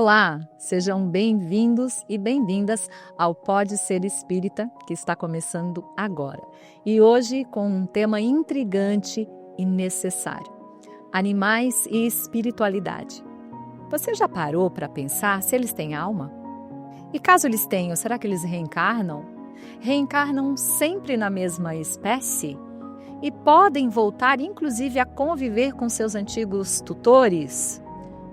Olá, sejam bem-vindos e bem-vindas ao Pode Ser Espírita, que está começando agora. E hoje com um tema intrigante e necessário: animais e espiritualidade. Você já parou para pensar se eles têm alma? E caso eles tenham, será que eles reencarnam? Reencarnam sempre na mesma espécie? E podem voltar, inclusive, a conviver com seus antigos tutores?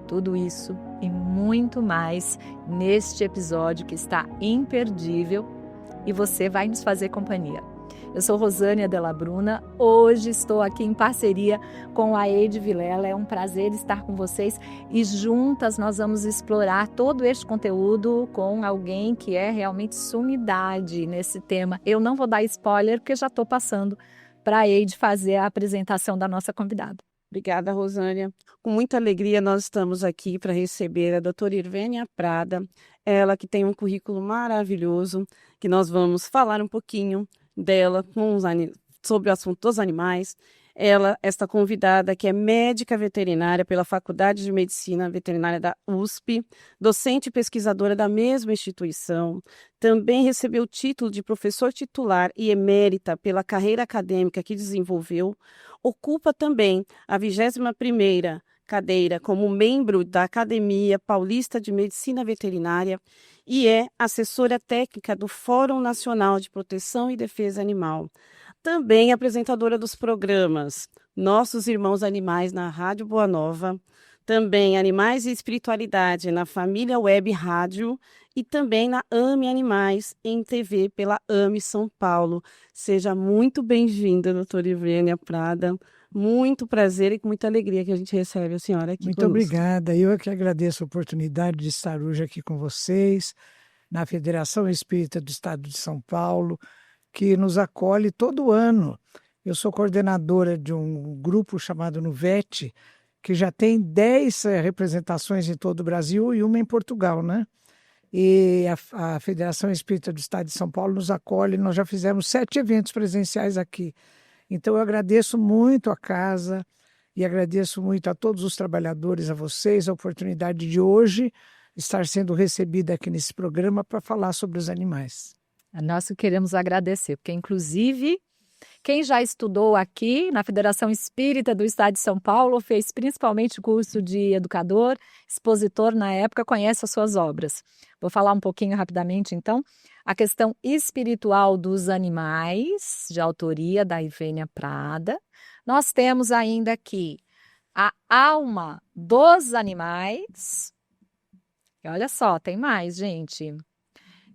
Tudo isso e muito mais neste episódio que está imperdível e você vai nos fazer companhia. Eu sou Rosânia Della Bruna, hoje estou aqui em parceria com a Eide Vilela, é um prazer estar com vocês e juntas nós vamos explorar todo este conteúdo com alguém que é realmente sumidade nesse tema. Eu não vou dar spoiler porque já estou passando para a Eide fazer a apresentação da nossa convidada. Obrigada, Rosânia. Com muita alegria, nós estamos aqui para receber a doutora Irvênia Prada, ela que tem um currículo maravilhoso, que nós vamos falar um pouquinho dela sobre o assunto dos animais. Ela, esta convidada, que é médica veterinária pela Faculdade de Medicina Veterinária da USP, docente e pesquisadora da mesma instituição, também recebeu o título de professor titular e emérita pela carreira acadêmica que desenvolveu, ocupa também a 21ª cadeira como membro da Academia Paulista de Medicina Veterinária e é assessora técnica do Fórum Nacional de Proteção e Defesa Animal. Também apresentadora dos programas Nossos Irmãos Animais na Rádio Boa Nova, também Animais e Espiritualidade na Família Web Rádio e também na AME Animais em TV pela AME São Paulo. Seja muito bem-vinda, doutora Irvênia Prada. Muito prazer e com muita alegria que a gente recebe a senhora aqui Muito conosco. obrigada. Eu é que agradeço a oportunidade de estar hoje aqui com vocês, na Federação Espírita do Estado de São Paulo, que nos acolhe todo ano. Eu sou coordenadora de um grupo chamado Nuvete, que já tem 10 representações em todo o Brasil e uma em Portugal, né? E a Federação Espírita do Estado de São Paulo nos acolhe, nós já fizemos 7 eventos presenciais aqui. Então eu agradeço muito a casa e agradeço muito a todos os trabalhadores, a vocês, a oportunidade de hoje estar sendo recebida aqui nesse programa para falar sobre os animais. Nós queremos agradecer, porque inclusive quem já estudou aqui na Federação Espírita do Estado de São Paulo, fez principalmente curso de educador, expositor na época, conhece as suas obras. Vou falar um pouquinho rapidamente, então. A questão espiritual dos animais, de autoria da Irvênia Prada. Nós temos ainda aqui a alma dos animais. E olha só, tem mais, gente.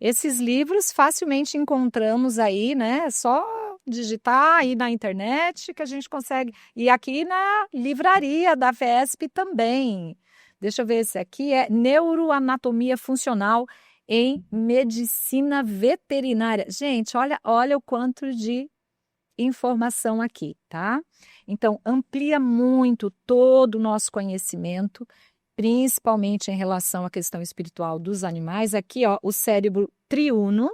Esses livros facilmente encontramos aí, né? É só digitar aí na internet que a gente consegue. E aqui na livraria da FESP também. Deixa eu ver, esse aqui é Neuroanatomia Funcional em Medicina Veterinária. Gente, olha o quanto de informação aqui, tá? Então, amplia muito todo o nosso conhecimento, principalmente em relação à questão espiritual dos animais. Aqui, ó, o cérebro triuno.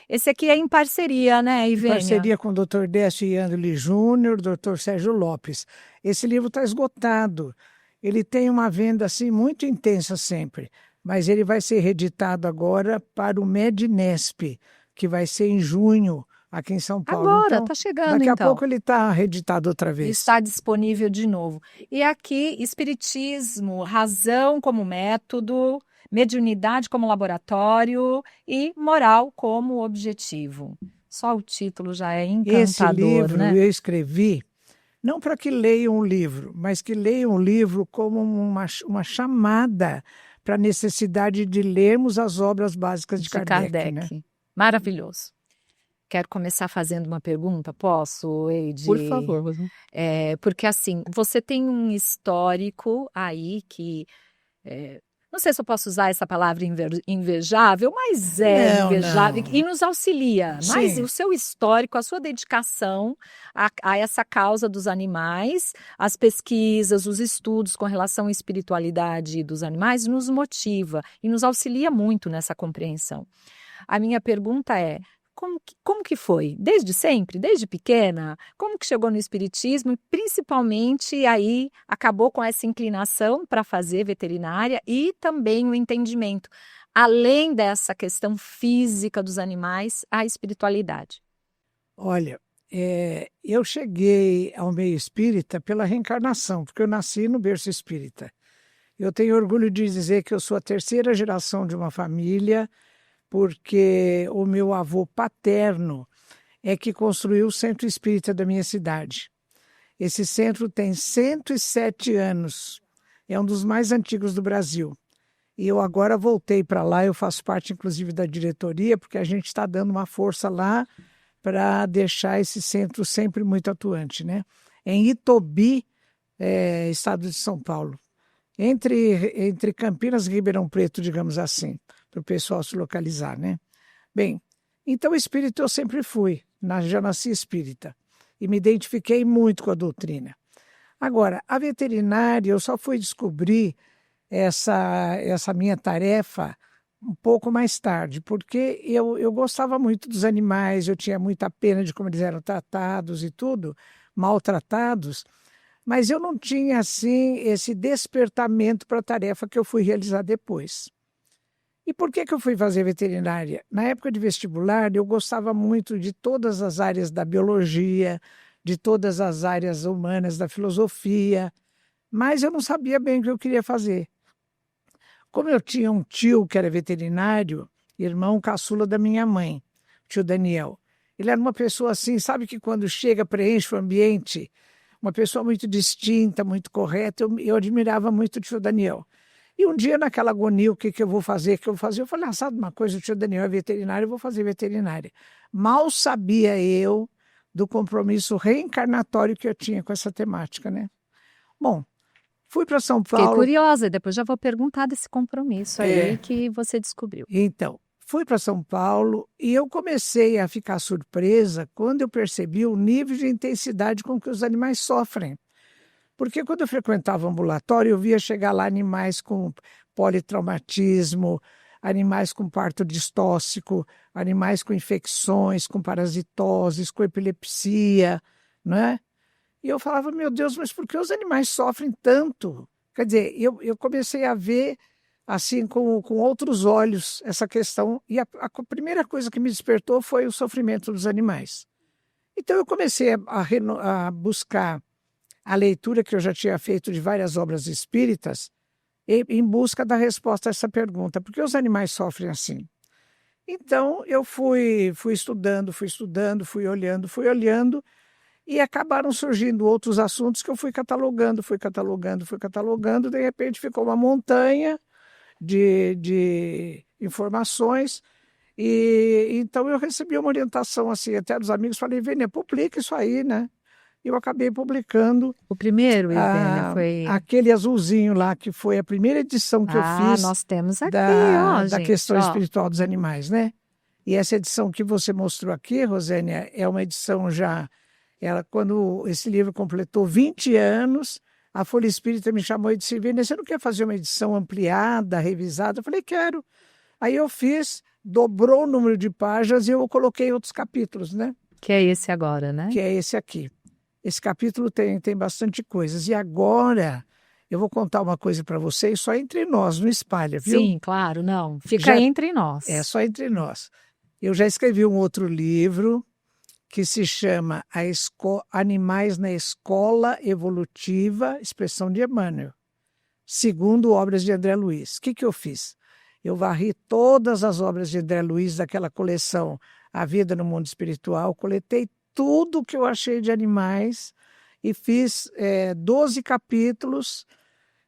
Esse aqui é em parceria, né, Irvênia? Em parceria com o Dr. Décio Iandoli Júnior, Dr. Sérgio Lopes. Esse livro está esgotado. Ele tem uma venda assim muito intensa sempre, mas ele vai ser reeditado agora para o Mednesp, que vai ser em junho, aqui em São Paulo. Agora, então, tá chegando, daqui então. a pouco ele está reeditado outra vez. Está disponível de novo. E aqui, Espiritismo, razão como método, mediunidade como laboratório e moral como objetivo. Só o título já é encantador, Esse livro né? eu escrevi, não para que leiam o livro, mas que leiam o livro como uma chamada para a necessidade de lermos as obras básicas de Kardec. Né? Maravilhoso. Quero começar fazendo uma pergunta, posso, Eide? Por favor, Rosânia. Porque assim, você tem um histórico aí que... não sei se eu posso usar essa palavra invejável, mas invejável não. e nos auxilia. Mas Sim. o seu histórico, a sua dedicação a essa causa dos animais, as pesquisas, os estudos com relação à espiritualidade dos animais nos motiva e nos auxilia muito nessa compreensão. A minha pergunta é: Como que foi? Desde sempre? Desde pequena? Como que chegou no espiritismo e principalmente aí acabou com essa inclinação para fazer veterinária e também o entendimento, além dessa questão física dos animais, a espiritualidade? Olha, eu cheguei ao meio espírita pela reencarnação, porque eu nasci no berço espírita. Eu tenho orgulho de dizer que eu sou a terceira geração de uma família, porque o meu avô paterno é que construiu o centro espírita da minha cidade. Esse centro tem 107 anos, é um dos mais antigos do Brasil. E eu agora voltei para lá, eu faço parte inclusive da diretoria, porque a gente está dando uma força lá para deixar esse centro sempre muito atuante, né? Em Itobi, estado de São Paulo. Entre Campinas e Ribeirão Preto, digamos assim, para o pessoal se localizar, né? Bem, então espírita eu sempre fui, já nasci espírita e me identifiquei muito com a doutrina. Agora, a veterinária, eu só fui descobrir essa minha tarefa um pouco mais tarde, porque eu gostava muito dos animais, eu tinha muita pena de como eles eram tratados e tudo, maltratados, mas eu não tinha, assim, esse despertamento para a tarefa que eu fui realizar depois. E por que eu fui fazer veterinária? Na época de vestibular, eu gostava muito de todas as áreas da biologia, de todas as áreas humanas, da filosofia, mas eu não sabia bem o que eu queria fazer. Como eu tinha um tio que era veterinário, irmão caçula da minha mãe, tio Daniel, ele era uma pessoa assim, sabe que quando chega, preenche o ambiente, uma pessoa muito distinta, muito correta, eu admirava muito o tio Daniel. E um dia, naquela agonia, o que eu vou fazer? Eu falei, sabe uma coisa, o tio Daniel é veterinário, eu vou fazer veterinária. Mal sabia eu do compromisso reencarnatório que eu tinha com essa temática, né? Bom, fui para São Paulo. Fiquei curiosa, depois já vou perguntar desse compromisso aí que você descobriu. Então, fui para São Paulo e eu comecei a ficar surpresa quando eu percebi o nível de intensidade com que os animais sofrem. Porque quando eu frequentava o ambulatório, eu via chegar lá animais com politraumatismo, animais com parto distóxico, animais com infecções, com parasitoses, com epilepsia, né? E eu falava, meu Deus, mas por que os animais sofrem tanto? Quer dizer, eu comecei a ver assim com outros olhos essa questão. E a primeira coisa que me despertou foi o sofrimento dos animais. Então eu comecei a buscar a leitura que eu já tinha feito de várias obras espíritas em busca da resposta a essa pergunta. Por que os animais sofrem assim? Então eu fui estudando, fui olhando, e acabaram surgindo outros assuntos que eu fui catalogando, de repente ficou uma montanha de informações, e então eu recebi uma orientação assim, até dos amigos, falei, Vênia, publica isso aí, né? Eu acabei publicando. O primeiro, Ivênia, foi... aquele azulzinho lá, que foi a primeira edição que eu fiz nós temos aqui, da gente, questão espiritual dos animais, né? E essa edição que você mostrou aqui, Rosênia, é uma edição já... quando esse livro completou 20 anos, a Folha Espírita me chamou e disse, Vênia, você não quer fazer uma edição ampliada, revisada? Eu falei, quero. Aí eu fiz, dobrou o número de páginas e eu coloquei outros capítulos, né? Que é esse agora, né? Que é esse aqui. Esse capítulo tem bastante coisas. E agora eu vou contar uma coisa para vocês, só entre nós, não espalha, viu? Sim, claro, não. Fica entre nós. É só entre nós. Eu já escrevi um outro livro que se chama Animais na Escola Evolutiva, expressão de Emmanuel, segundo obras de André Luiz. O que eu fiz? Eu varri todas as obras de André Luiz daquela coleção A Vida no Mundo Espiritual, coletei tudo que eu achei de animais e fiz 12 capítulos,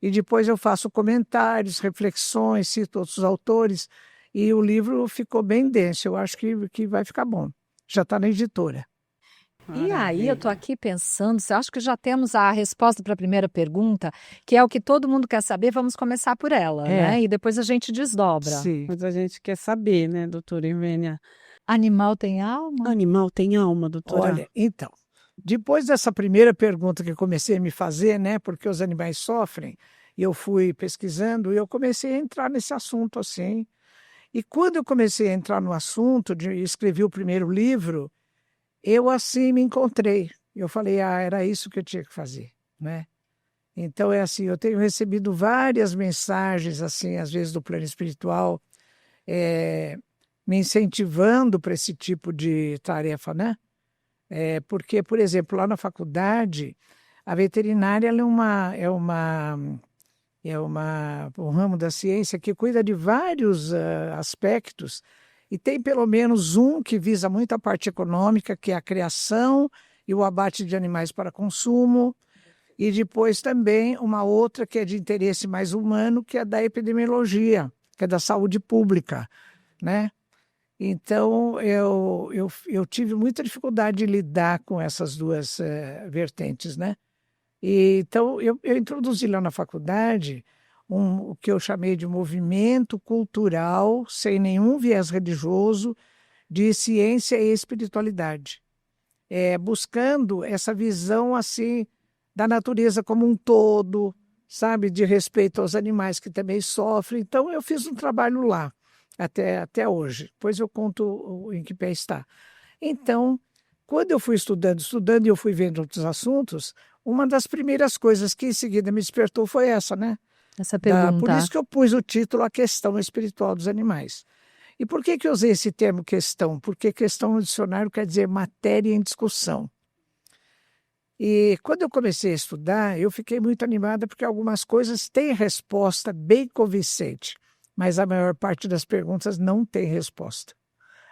e depois eu faço comentários, reflexões, cito outros autores, e o livro ficou bem denso. Eu acho que vai ficar bom. Já está na editora. E aí, eu estou aqui pensando, acho que já temos a resposta para a primeira pergunta, que é o que todo mundo quer saber, vamos começar por ela, né? E depois a gente desdobra. Sim, mas a gente quer saber, né, doutora Ivênia? Animal tem alma? Animal tem alma, doutora? Olha, então, depois dessa primeira pergunta que eu comecei a me fazer, né, porque os animais sofrem, e eu fui pesquisando, e eu comecei a entrar nesse assunto assim, E quando eu comecei a entrar no assunto, escrevi o primeiro livro, eu assim me encontrei. Eu falei, era isso que eu tinha que fazer, né? Então é assim, eu tenho recebido várias mensagens, assim, às vezes do plano espiritual, me incentivando para esse tipo de tarefa, né? Porque, por exemplo, lá na faculdade, a veterinária ela um ramo da ciência que cuida de vários aspectos e tem pelo menos um que visa muito a parte econômica, que é a criação e o abate de animais para consumo, e depois também uma outra que é de interesse mais humano, que é da epidemiologia, que é da saúde pública, né? Então, eu tive muita dificuldade de lidar com essas duas vertentes, né? Então, eu introduzi lá na faculdade o que eu chamei de movimento cultural, sem nenhum viés religioso, de ciência e espiritualidade, buscando essa visão assim da natureza como um todo, sabe, de respeito aos animais que também sofrem. Então, eu fiz um trabalho lá até hoje. Depois eu conto em que pé está. Então, quando eu fui estudando e eu fui vendo outros assuntos, uma das primeiras coisas que em seguida me despertou foi essa, né? Essa pergunta. Por isso que eu pus o título A Questão Espiritual dos Animais. E por que eu usei esse termo questão? Porque questão no dicionário quer dizer matéria em discussão. E quando eu comecei a estudar, eu fiquei muito animada porque algumas coisas têm resposta bem convincente, mas a maior parte das perguntas não tem resposta.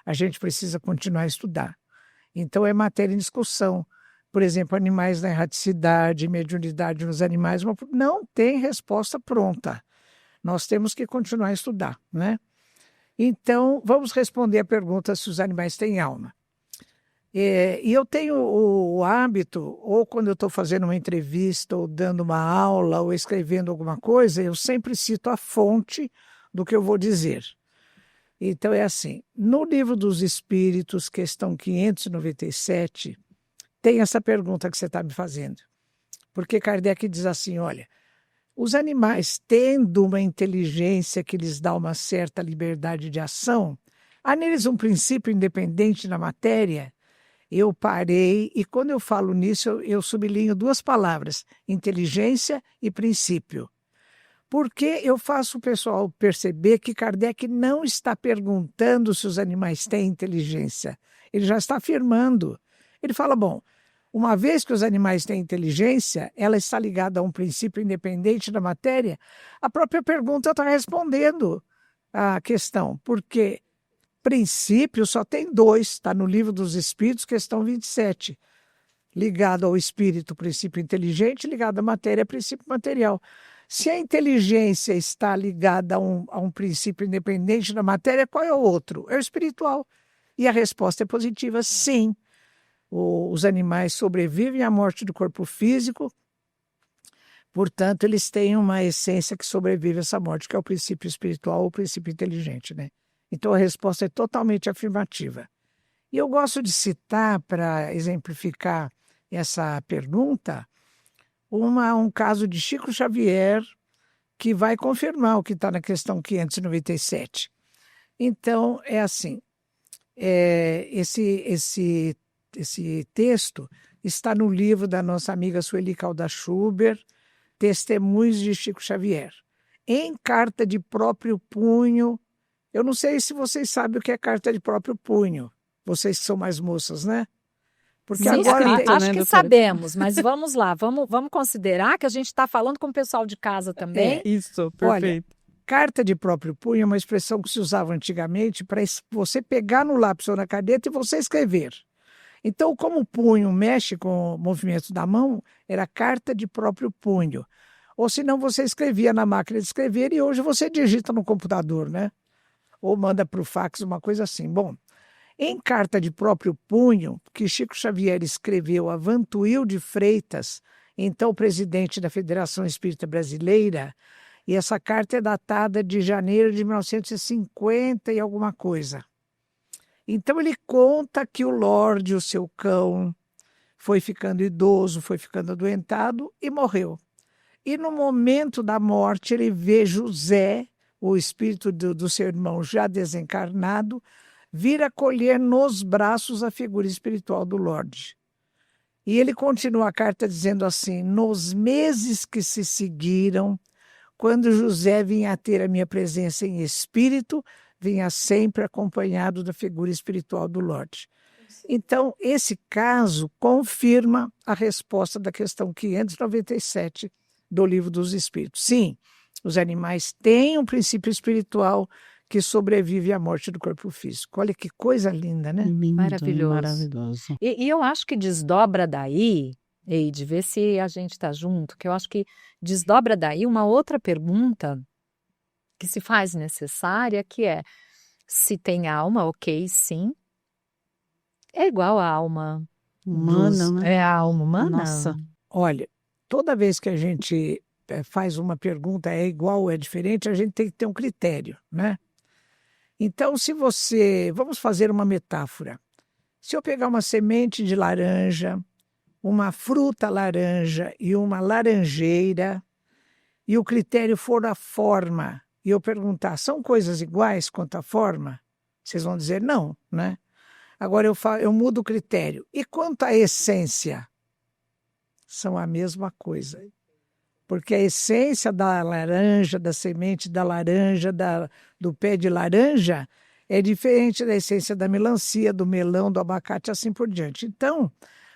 A gente precisa continuar a estudar. Então, é matéria em discussão. Por exemplo, animais na erraticidade, mediunidade nos animais, não tem resposta pronta. Nós temos que continuar a estudar, né? Então, vamos responder a pergunta se os animais têm alma. E eu tenho o hábito, ou quando eu estou fazendo uma entrevista, ou dando uma aula, ou escrevendo alguma coisa, eu sempre cito a fonte do que eu vou dizer. Então é assim, no Livro dos Espíritos, questão 597, tem essa pergunta que você está me fazendo. Porque Kardec diz assim, olha, os animais tendo uma inteligência que lhes dá uma certa liberdade de ação, há neles um princípio independente na matéria. Eu parei e quando eu falo nisso, eu sublinho duas palavras, inteligência e princípio. Porque eu faço o pessoal perceber que Kardec não está perguntando se os animais têm inteligência. Ele já está afirmando. Ele fala, bom, uma vez que os animais têm inteligência, ela está ligada a um princípio independente da matéria, a própria pergunta está respondendo a questão, porque princípio só tem dois, está no Livro dos Espíritos, questão 27. Ligado ao espírito, princípio inteligente, ligado à matéria, princípio material. Se a inteligência está ligada a um princípio independente da matéria, qual é o outro? É o espiritual. E a resposta é positiva, sim. Os animais sobrevivem à morte do corpo físico, portanto, eles têm uma essência que sobrevive a essa morte, que é o princípio espiritual ou o princípio inteligente, né? Então, a resposta é totalmente afirmativa. E eu gosto de citar, para exemplificar essa pergunta, um caso de Chico Xavier, que vai confirmar o que está na questão 597. Então, é assim, esse texto está no livro da nossa amiga Sueli Caldas Schubert, Testemunhos de Chico Xavier. Em carta de próprio punho, eu não sei se vocês sabem o que é carta de próprio punho, vocês que são mais moças, né? Porque Sim, agora acho que sabemos, mas vamos lá, vamos considerar que a gente está falando com o pessoal de casa também. Isso, perfeito. Olha, carta de próprio punho é uma expressão que se usava antigamente para você pegar no lápis ou na caneta e você escrever. Então, como o punho mexe com o movimento da mão, era carta de próprio punho. Ou senão você escrevia na máquina de escrever e hoje você digita no computador, né? Ou manda para o fax, uma coisa assim. Bom, em carta de próprio punho, que Chico Xavier escreveu a Vantuil de Freitas, então presidente da Federação Espírita Brasileira, e essa carta é datada de janeiro de 1950 e alguma coisa. Então ele conta que o Lorde, o seu cão, foi ficando idoso, foi ficando adoentado e morreu. E no momento da morte ele vê José o espírito do seu irmão já desencarnado, vir acolher nos braços a figura espiritual do Lorde. E ele continua a carta dizendo assim: nos meses que se seguiram, quando José vinha a ter a minha presença em espírito, vinha sempre acompanhado da figura espiritual do Lorde. Então, esse caso confirma a resposta da questão 597 do Livro dos Espíritos. Sim, os animais têm um princípio espiritual que sobrevive à morte do corpo físico. Olha que coisa linda, né? Lindo, Maravilhoso. maravilhoso. E eu acho que desdobra daí, Eide, vê se a gente está junto, que eu acho que desdobra daí uma outra pergunta que se faz necessária, que é: se tem alma, ok, sim. É igual a alma Humana, né? É a alma humana? Nossa. Olha, toda vez que a gente faz uma pergunta, é igual ou é diferente, a gente tem que ter um critério, né? Então, vamos fazer uma metáfora. Se eu pegar uma semente de laranja, uma fruta laranja e uma laranjeira, e o critério for a forma, e eu perguntar, são coisas iguais quanto à forma? Vocês vão dizer não, né? Agora eu mudo o critério. E quanto à essência? São a mesma coisa. Porque a essência da laranja, da semente da laranja, do pé de laranja, é diferente da essência da melancia, do melão, do abacate, assim por diante. Então,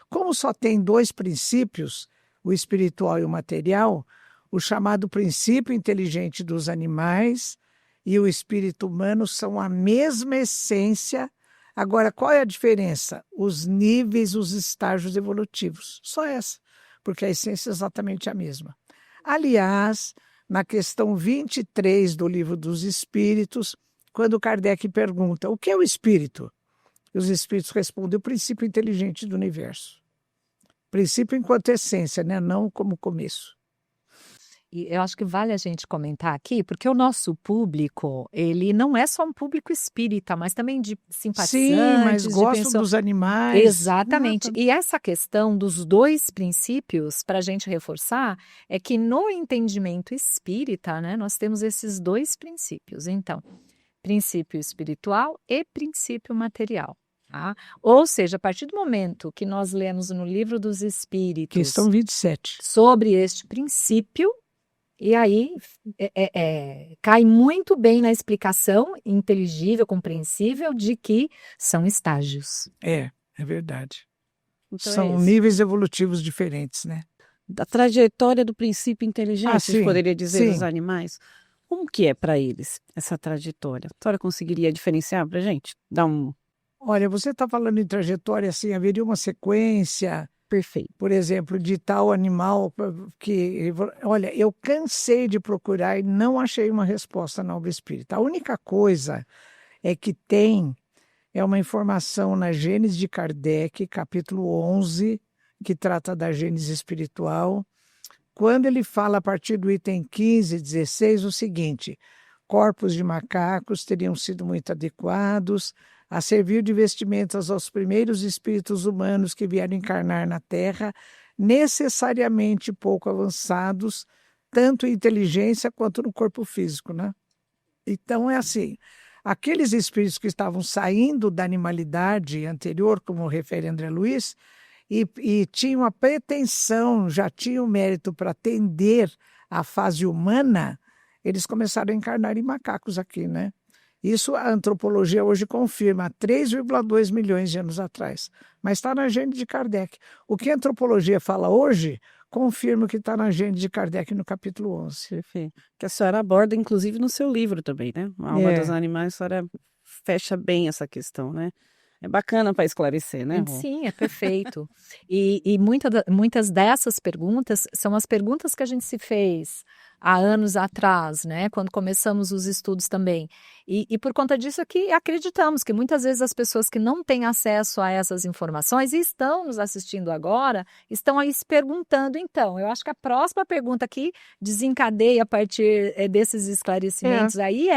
como só tem dois princípios, o espiritual e o material, o chamado princípio inteligente dos animais e o espírito humano são a mesma essência. Agora, qual é a diferença? Os níveis, os estágios evolutivos. Só essa, porque a essência é exatamente a mesma. Aliás, na questão 23 do Livro dos Espíritos, quando Kardec pergunta o que é o espírito, os espíritos respondem o princípio inteligente do universo. Princípio enquanto essência, né? Não como começo. E eu acho que vale a gente comentar aqui, porque o nosso público, ele não é só um público espírita, mas também de simpatizantes. Sim, mas de gostam dos animais. Exatamente. E essa questão dos dois princípios, para a gente reforçar, é que no entendimento espírita, né, nós temos esses dois princípios. Então, princípio espiritual e princípio material. Tá? Ou seja, a partir do momento que nós lemos no Livro dos Espíritos Questão 27. sobre este princípio, e aí cai muito bem na explicação inteligível, compreensível, de que são estágios. É verdade. Então São níveis evolutivos diferentes, né? Da trajetória do princípio inteligente, a gente sim, poderia dizer, sim. dos animais. Como que é para eles essa trajetória? A senhora conseguiria diferenciar para a gente? Olha, você está falando em trajetória, assim, haveria uma sequência, Perfeito. por exemplo, de tal animal que... Olha, eu cansei de procurar e não achei uma resposta na obra espírita. A única coisa é que é uma informação na Gênese de Kardec, capítulo 11, que trata da Gênese espiritual, quando ele fala a partir do item 15 e 16 o seguinte: corpos de macacos teriam sido muito adequados a servir de vestimentas aos primeiros espíritos humanos que vieram encarnar na Terra, necessariamente pouco avançados, tanto em inteligência quanto no corpo físico, né? Então é assim, aqueles espíritos que estavam saindo da animalidade anterior, como refere André Luiz, e tinham a pretensão, já tinham mérito para atender à fase humana, eles começaram a encarnar em macacos aqui, né? Isso a antropologia hoje confirma, há 3,2 milhões de anos atrás. Mas está na Gênese de Kardec. O que a antropologia fala hoje, confirma o que está na Gênese de Kardec no capítulo 11. Perfeito. Que a senhora aborda, inclusive, no seu livro também, né? A alma dos animais, a senhora fecha bem essa questão, né? É bacana para esclarecer, né, Rô? Sim, é perfeito. E muitas dessas perguntas são as perguntas que a gente se fez há anos atrás, né, quando começamos os estudos também. E por conta disso aqui, acreditamos que muitas vezes as pessoas que não têm acesso a essas informações e estão nos assistindo agora, estão aí se perguntando, então. Eu acho que a próxima pergunta que desencadeia a partir desses esclarecimentos aí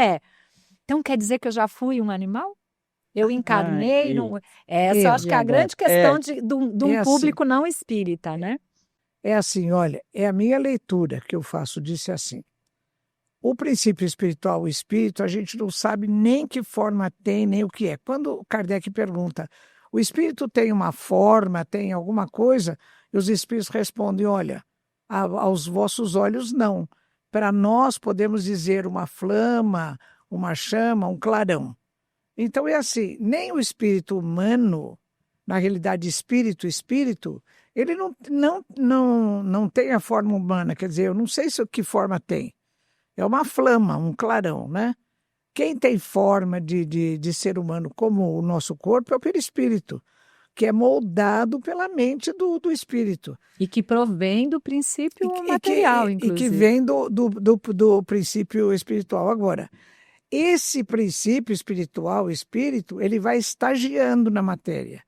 então quer dizer que eu já fui um animal? Eu encarnei? Essa eu acho que é a grande questão de um público não espírita, né? É assim, olha, é a minha leitura que eu faço, disse assim. O princípio espiritual, o espírito, a gente não sabe nem que forma tem, nem o que é. Quando Kardec pergunta, o espírito tem uma forma, tem alguma coisa? E os espíritos respondem, olha, aos vossos olhos não. Para nós podemos dizer uma flama, uma chama, um clarão. Então é assim, nem o espírito humano, na realidade espírito, ele não tem a forma humana, quer dizer, eu não sei que forma tem. É uma flama, um clarão, né? Quem tem forma de ser humano como o nosso corpo é o perispírito, que é moldado pela mente do espírito. E que provém do princípio material, inclusive. E que vem do princípio espiritual. Agora, esse princípio espiritual, o espírito, ele vai estagiando na matéria.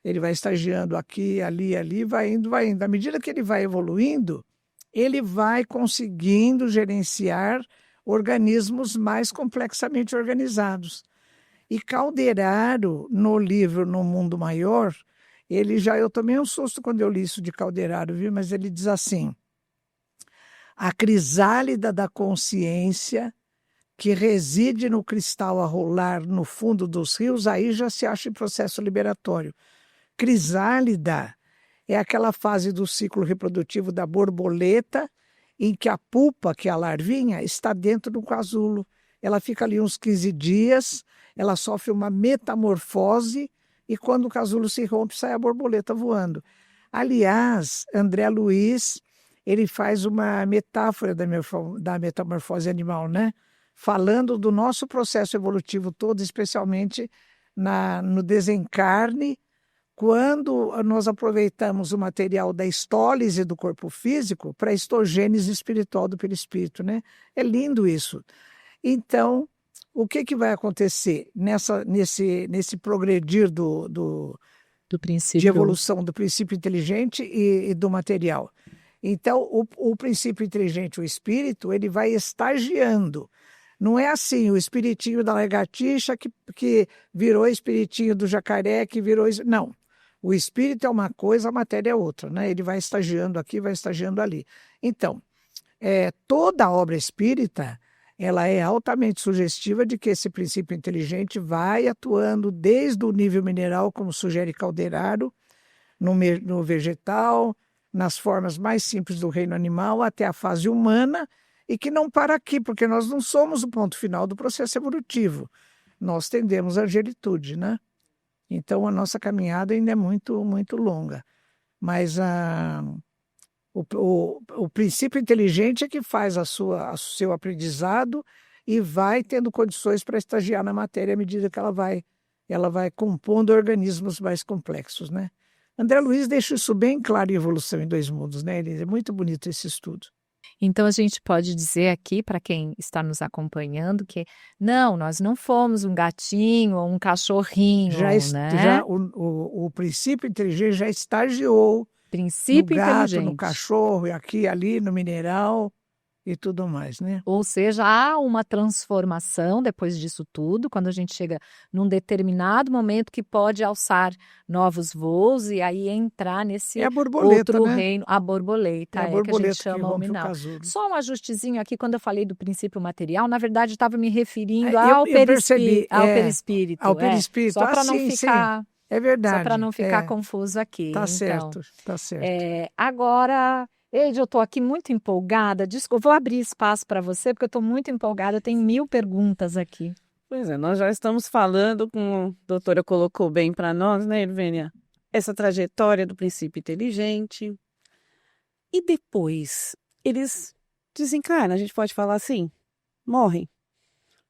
Ele vai estagiando aqui, ali, vai indo. À medida que ele vai evoluindo, ele vai conseguindo gerenciar organismos mais complexamente organizados. E Calderaro, no livro No Mundo Maior, eu tomei um susto quando eu li isso de Calderaro, viu? Mas ele diz assim, a crisálida da consciência que reside no cristal a rolar no fundo dos rios, aí já se acha em processo liberatório. Crisálida é aquela fase do ciclo reprodutivo da borboleta em que a pupa, que é a larvinha, está dentro do casulo. Ela fica ali uns 15 dias, ela sofre uma metamorfose e quando o casulo se rompe, sai a borboleta voando. Aliás, André Luiz, ele faz uma metáfora da metamorfose animal, né? Falando do nosso processo evolutivo todo, especialmente no desencarne, quando nós aproveitamos o material da histólise do corpo físico para a histogênese espiritual do perispírito, né? É lindo isso. Então, o que vai acontecer nesse progredir do princípio de evolução do princípio inteligente e do material? Então, o princípio inteligente, o espírito, ele vai estagiando. Não é assim, o espiritinho da lagartixa que virou espiritinho do jacaré, que virou... Não. O espírito é uma coisa, a matéria é outra, né? Ele vai estagiando aqui, vai estagiando ali. Então, toda a obra espírita, ela é altamente sugestiva de que esse princípio inteligente vai atuando desde o nível mineral, como sugere Calderaro, no vegetal, nas formas mais simples do reino animal, até a fase humana, e que não para aqui, porque nós não somos o ponto final do processo evolutivo. Nós tendemos à angelitude, né? Então, a nossa caminhada ainda é muito, muito longa. Mas o princípio inteligente é que faz o seu aprendizado e vai tendo condições para estagiar na matéria à medida que ela vai compondo organismos mais complexos, né? André Luiz deixa isso bem claro em Evolução em Dois Mundos, né? É muito bonito esse estudo. Então, a gente pode dizer aqui, para quem está nos acompanhando, que não, nós não fomos um gatinho ou um cachorrinho, né? O princípio inteligente já estagiou princípio no gato, inteligente. no cachorro, aqui, ali, no mineral e tudo mais, né? Ou seja, há uma transformação depois disso tudo, quando a gente chega num determinado momento que pode alçar novos voos e aí entrar nesse outro né? reino, a borboleta, a borboleta que a gente chama hominal. Só um ajustezinho aqui, quando eu falei do princípio material, na verdade estava me referindo ao perispírito. Ao perispírito, só para não ficar... Sim. É verdade. Só para não ficar confuso aqui. Tá certo, tá certo. Agora... Eide, eu estou aqui muito empolgada. Desculpa, vou abrir espaço para você, porque eu estou muito empolgada. Eu tenho 1000 perguntas aqui. Pois é, nós já estamos falando, como a doutora colocou bem para nós, né, Irvênia? Essa trajetória do princípio inteligente. E depois, eles desencarnam, a gente pode falar assim? Morrem.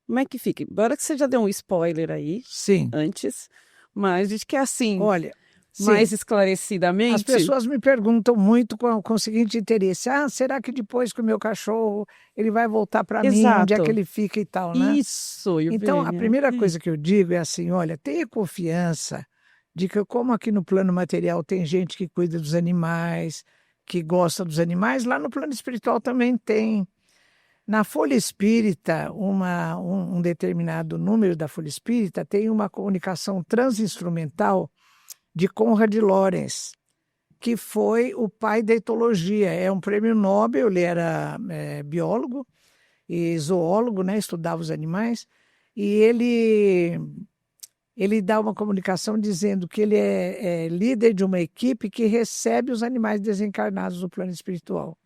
Como é que fica? Embora que você já deu um spoiler aí, sim, antes, mas diz que é assim... Olha... mais Sim. esclarecidamente. As pessoas me perguntam muito com o seguinte interesse: será que depois que o meu cachorro ele vai voltar para mim, onde é que ele fica e tal, né? Isso. Então, a primeira coisa que eu digo é assim: olha, tenha confiança de que, como aqui no plano material tem gente que cuida dos animais, que gosta dos animais, lá no plano espiritual também tem. Na Folha Espírita, um determinado número da Folha Espírita tem uma comunicação transinstrumental de Konrad Lorenz, que foi o pai da etologia. É um prêmio Nobel, ele era biólogo, e zoólogo, né? Estudava os animais, e ele dá uma comunicação dizendo que ele é líder de uma equipe que recebe os animais desencarnados no plano espiritual.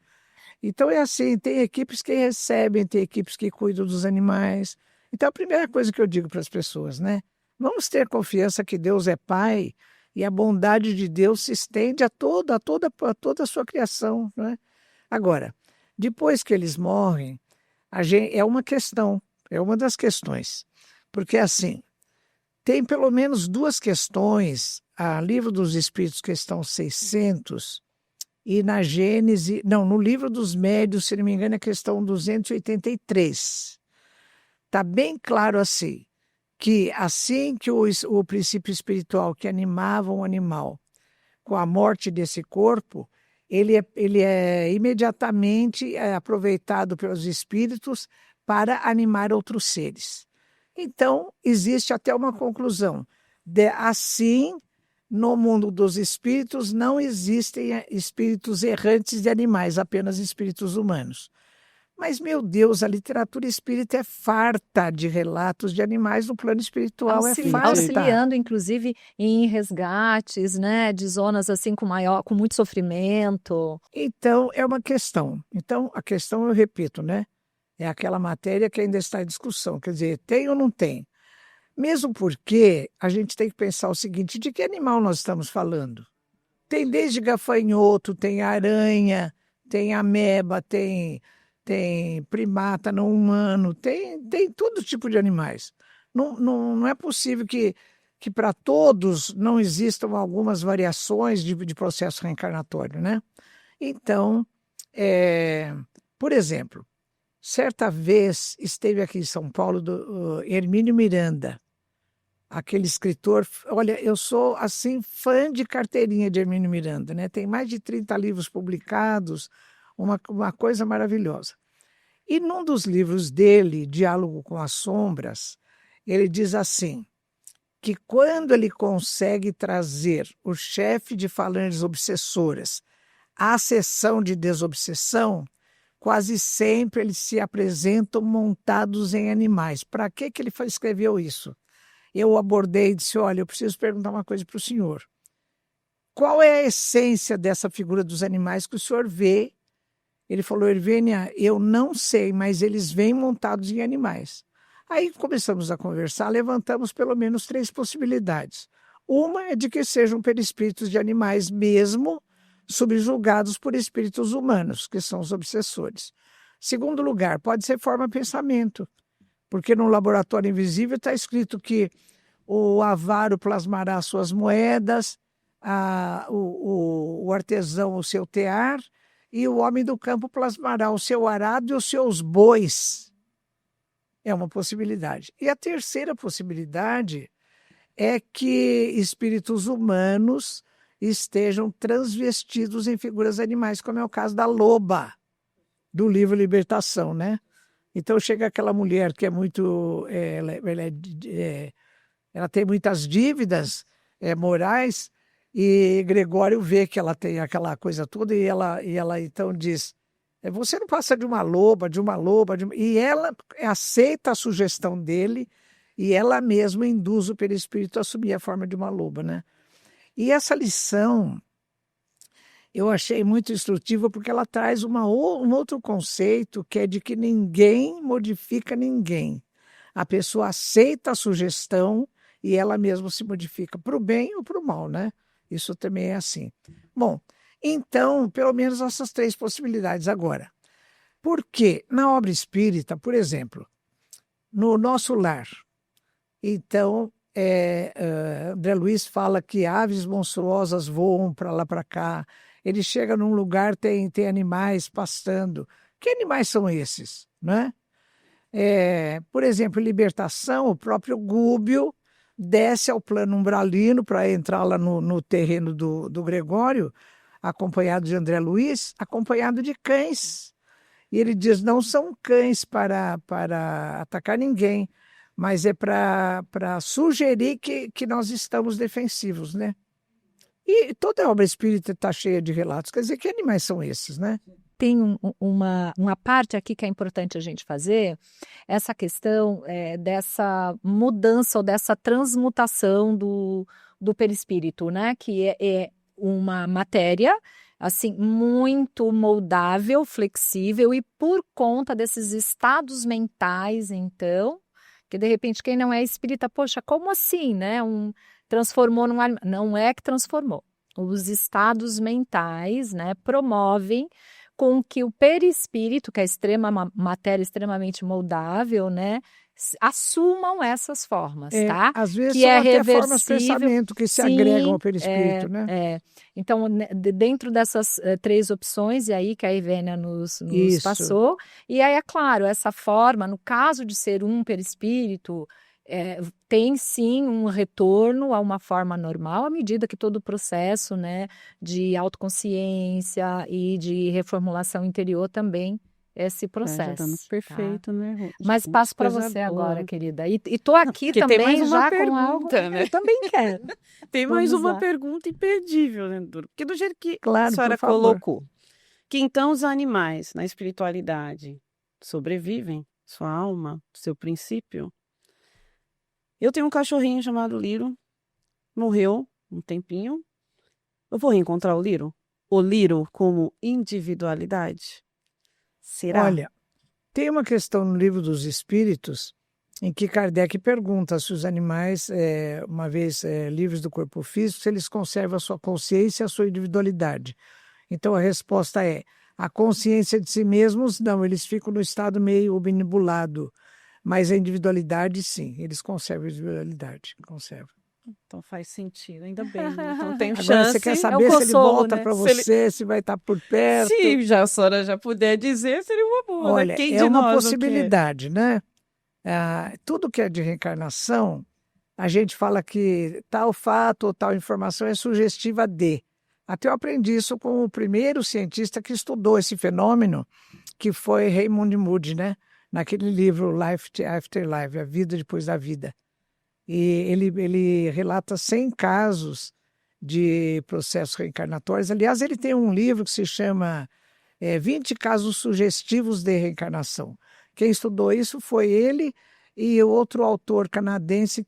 Então é assim, tem equipes que recebem, tem equipes que cuidam dos animais. Então a primeira coisa que eu digo para as pessoas, né? Vamos ter confiança que Deus é Pai e a bondade de Deus se estende a toda a sua criação, né? Agora, depois que eles morrem, é uma questão, é uma das questões. Porque assim, tem pelo menos duas questões, a Livro dos Espíritos, questão 600, e na Gênese, não, no Livro dos Médiuns, se não me engano, é a questão 283. Está bem claro assim, que assim que o princípio espiritual que animava um animal, com a morte desse corpo, ele é imediatamente aproveitado pelos espíritos para animar outros seres. Então, existe até uma conclusão. Assim, no mundo dos espíritos, não existem espíritos errantes de animais, apenas espíritos humanos. Mas, meu Deus, a literatura espírita é farta de relatos de animais no plano espiritual, é farta. Auxiliando, inclusive, em resgates, né, de zonas assim com muito sofrimento. Então, é uma questão. Então, a questão, eu repito, né? É aquela matéria que ainda está em discussão. Quer dizer, tem ou não tem? Mesmo porque a gente tem que pensar o seguinte, de que animal nós estamos falando? Tem desde gafanhoto, tem aranha, tem ameba, tem primata não humano, tem todo tipo de animais. Não é possível que para todos não existam algumas variações de processo reencarnatório, né? Então, por exemplo, certa vez esteve aqui em São Paulo Hermínio Miranda, aquele escritor. Olha, eu sou assim fã de carteirinha de Hermínio Miranda, né? Tem mais de 30 livros publicados, uma coisa maravilhosa. E num dos livros dele, Diálogo com as Sombras, ele diz assim, que quando ele consegue trazer o chefe de falanges obsessoras à sessão de desobsessão, quase sempre eles se apresentam montados em animais. Para que ele escreveu isso? Eu abordei e disse, olha, eu preciso perguntar uma coisa para o senhor. Qual é a essência dessa figura dos animais que o senhor vê? Ele falou, Hervênia, eu não sei, mas eles vêm montados em animais. Aí começamos a conversar, levantamos pelo menos 3 possibilidades. Uma é de que sejam perispíritos de animais mesmo, subjugados por espíritos humanos, que são os obsessores. Segundo lugar, pode ser forma-pensamento, porque no laboratório invisível está escrito que o avaro plasmará suas moedas, o artesão o seu tear, e o homem do campo plasmará o seu arado e os seus bois. É uma possibilidade. E a terceira possibilidade é que espíritos humanos estejam transvestidos em figuras animais, como é o caso da loba, do livro Libertação, né? Então chega aquela mulher que é muito... ela tem muitas dívidas morais, e Gregório vê que ela tem aquela coisa toda e ela então diz, você não passa de uma loba, e ela aceita a sugestão dele e ela mesma induz o perispírito a assumir a forma de uma loba, né? E essa lição eu achei muito instrutiva porque ela traz um outro conceito que é de que ninguém modifica ninguém. A pessoa aceita a sugestão e ela mesma se modifica para o bem ou para o mal, né? Isso também é assim. Bom, então, pelo menos essas 3 possibilidades agora. Porque na obra espírita, por exemplo, no Nosso Lar, então, André Luiz fala que aves monstruosas voam para lá para cá, ele chega num lugar, tem animais pastando. Que animais são esses? Né? Por exemplo, em Libertação, o próprio Gúbio desce ao plano umbralino para entrar lá no terreno do Gregório, acompanhado de André Luiz, acompanhado de cães. E ele diz, não são cães para atacar ninguém, mas é para sugerir que nós estamos defensivos, né? E toda a obra espírita está cheia de relatos. Quer dizer, que animais são esses, né? tem uma parte aqui que é importante a gente fazer, essa questão dessa mudança ou dessa transmutação do perispírito, né? Que é uma matéria assim muito moldável, flexível, e por conta desses estados mentais, então, que de repente quem não é espírita, poxa, como assim, né? Transformou num animal. Não é que transformou. Os estados mentais, né, promovem com que o perispírito, que é matéria extremamente moldável, né, assumam essas formas, tá? Às vezes Que são é até formas de reversível. pensamento que se Sim, agregam ao perispírito, né? Então, dentro dessas 3 opções, e aí que a Ivênia nos Isso. passou, e aí, é claro, essa forma, no caso de ser um perispírito, tem sim um retorno a uma forma normal, à medida que todo o processo, né, de autoconsciência e de reformulação interior também esse Já processo. dando Tá? perfeito, né, Rô? Mas Gente, passo para coisa você boa. agora, querida. E tô aqui Porque também tem mais uma já pergunta, com algo. né? Eu também quero. Tem mais Vamos uma lá. pergunta imperdível, né, Duro? Porque do jeito que a Claro, senhora por favor. colocou, que então os animais na espiritualidade sobrevivem, sua alma, seu princípio. Eu tenho um cachorrinho chamado Liro, morreu um tempinho. Eu vou reencontrar o Liro? O Liro como individualidade? Será? Olha, tem uma questão no Livro dos Espíritos em que Kardec pergunta se os animais, uma vez livres do corpo físico, se eles conservam a sua consciência e a sua individualidade. Então a resposta é: a consciência de si mesmos, não, eles ficam no estado meio obnubulado, mas a individualidade, sim, eles conservam a individualidade, conservam. Então faz sentido, ainda bem, né? Então tenho Agora chance. você quer um saber se ele consolo, volta né? para Se ele- você, se vai estar por perto. Se já a senhora já puder dizer, seria uma boa, né? Olha, Quem é de uma nós não quer? possibilidade, né? Tudo que é de reencarnação, a gente fala que tal fato ou tal informação é sugestiva de. Até eu aprendi isso com o primeiro cientista que estudou esse fenômeno, que foi Raymond Moody, né? Naquele livro Life After Life, A Vida Depois da Vida. E ele relata 100 casos de processos reencarnatórios. Aliás, ele tem um livro que se chama 20 casos sugestivos de reencarnação. Quem estudou isso foi ele e outro autor canadense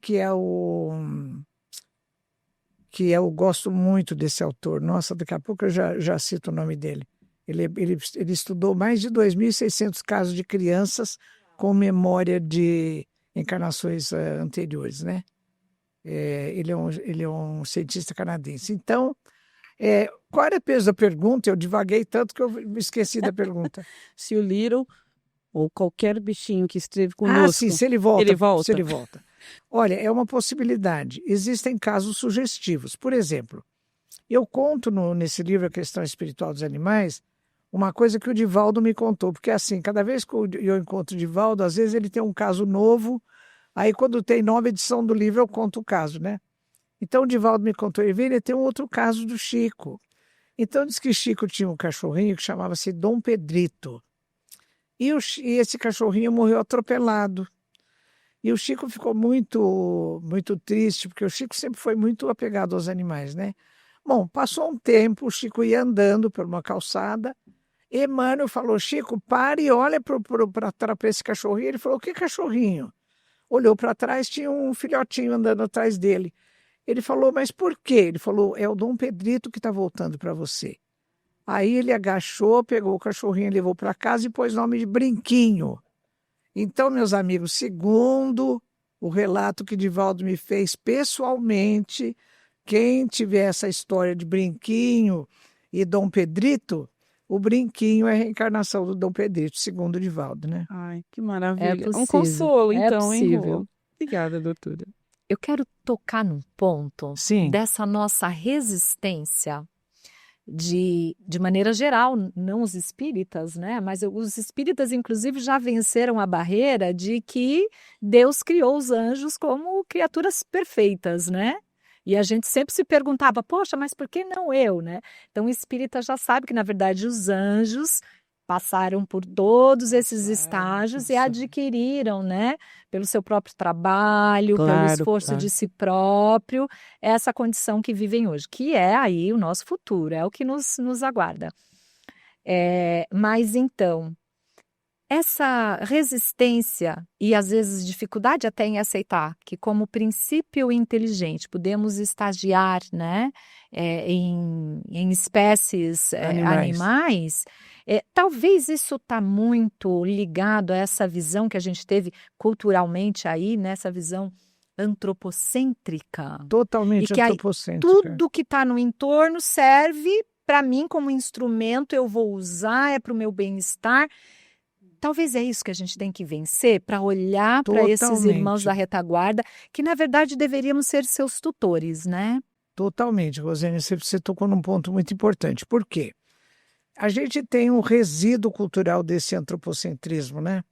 gosto muito desse autor. Nossa, daqui a pouco eu já cito o nome dele. Ele estudou mais de 2.600 casos de crianças com memória de encarnações anteriores, né? Ele é um cientista canadense. Então, qual era o peso da pergunta? Eu divaguei tanto que eu me esqueci da pergunta. Se o Little ou qualquer bichinho que esteve conosco, Sim, se ele volta. ele volta. Se ele volta. Olha, é uma possibilidade. Existem casos sugestivos. Por exemplo, eu conto nesse livro A Questão Espiritual dos Animais uma coisa que o Divaldo me contou, porque assim, cada vez que eu encontro o Divaldo, às vezes ele tem um caso novo, aí quando tem nova edição do livro eu conto o caso, né? Então o Divaldo me contou, ele tem um outro caso do Chico. Então diz que Chico tinha um cachorrinho que chamava-se Dom Pedrito. E esse cachorrinho morreu atropelado. E o Chico ficou muito, muito triste, porque o Chico sempre foi muito apegado aos animais, né? Bom, passou um tempo, o Chico ia andando por uma calçada, e Emmanuel falou: Chico, pare e olha para esse cachorrinho. Ele falou: que cachorrinho? Olhou para trás, tinha um filhotinho andando atrás dele. Ele falou: mas por quê? Ele falou: é o Dom Pedrito que está voltando para você. Aí ele agachou, pegou o cachorrinho, levou para casa e pôs o nome de Brinquinho. Então, meus amigos, segundo o relato que Divaldo me fez pessoalmente, quem tiver essa história de Brinquinho e Dom Pedrito, o Brinquinho é a reencarnação do Dom Pedrito, segundo o Divaldo, né? Ai, que maravilha. É possível. Um consolo, então, hein, possível. Rô? Obrigada, doutora. Eu quero tocar num ponto Sim. dessa nossa resistência de maneira geral, não os espíritas, né? Mas os espíritas, inclusive, já venceram a barreira de que Deus criou os anjos como criaturas perfeitas, né? E a gente sempre se perguntava, poxa, mas por que não eu, né? Então o espírita já sabe que, na verdade, os anjos passaram por todos esses estágios e adquiriram, né, pelo seu próprio trabalho, pelo Claro, esforço claro. de si próprio, essa condição que vivem hoje, que é aí o nosso futuro, é o que nos aguarda. Mas então, essa resistência e às vezes dificuldade até em aceitar que como princípio inteligente podemos estagiar, né, em espécies animais, talvez isso está muito ligado a essa visão que a gente teve culturalmente aí, nessa visão antropocêntrica. E Totalmente que aí antropocêntrica. tudo que está no entorno serve para mim como instrumento, eu vou usar, é para o meu bem-estar. Talvez é isso que a gente tem que vencer para olhar para esses irmãos Totalmente. da retaguarda, que na verdade deveríamos ser seus tutores, né? Totalmente, Rosane, você tocou num ponto muito importante. Por quê? A gente tem um resíduo cultural desse antropocentrismo, né?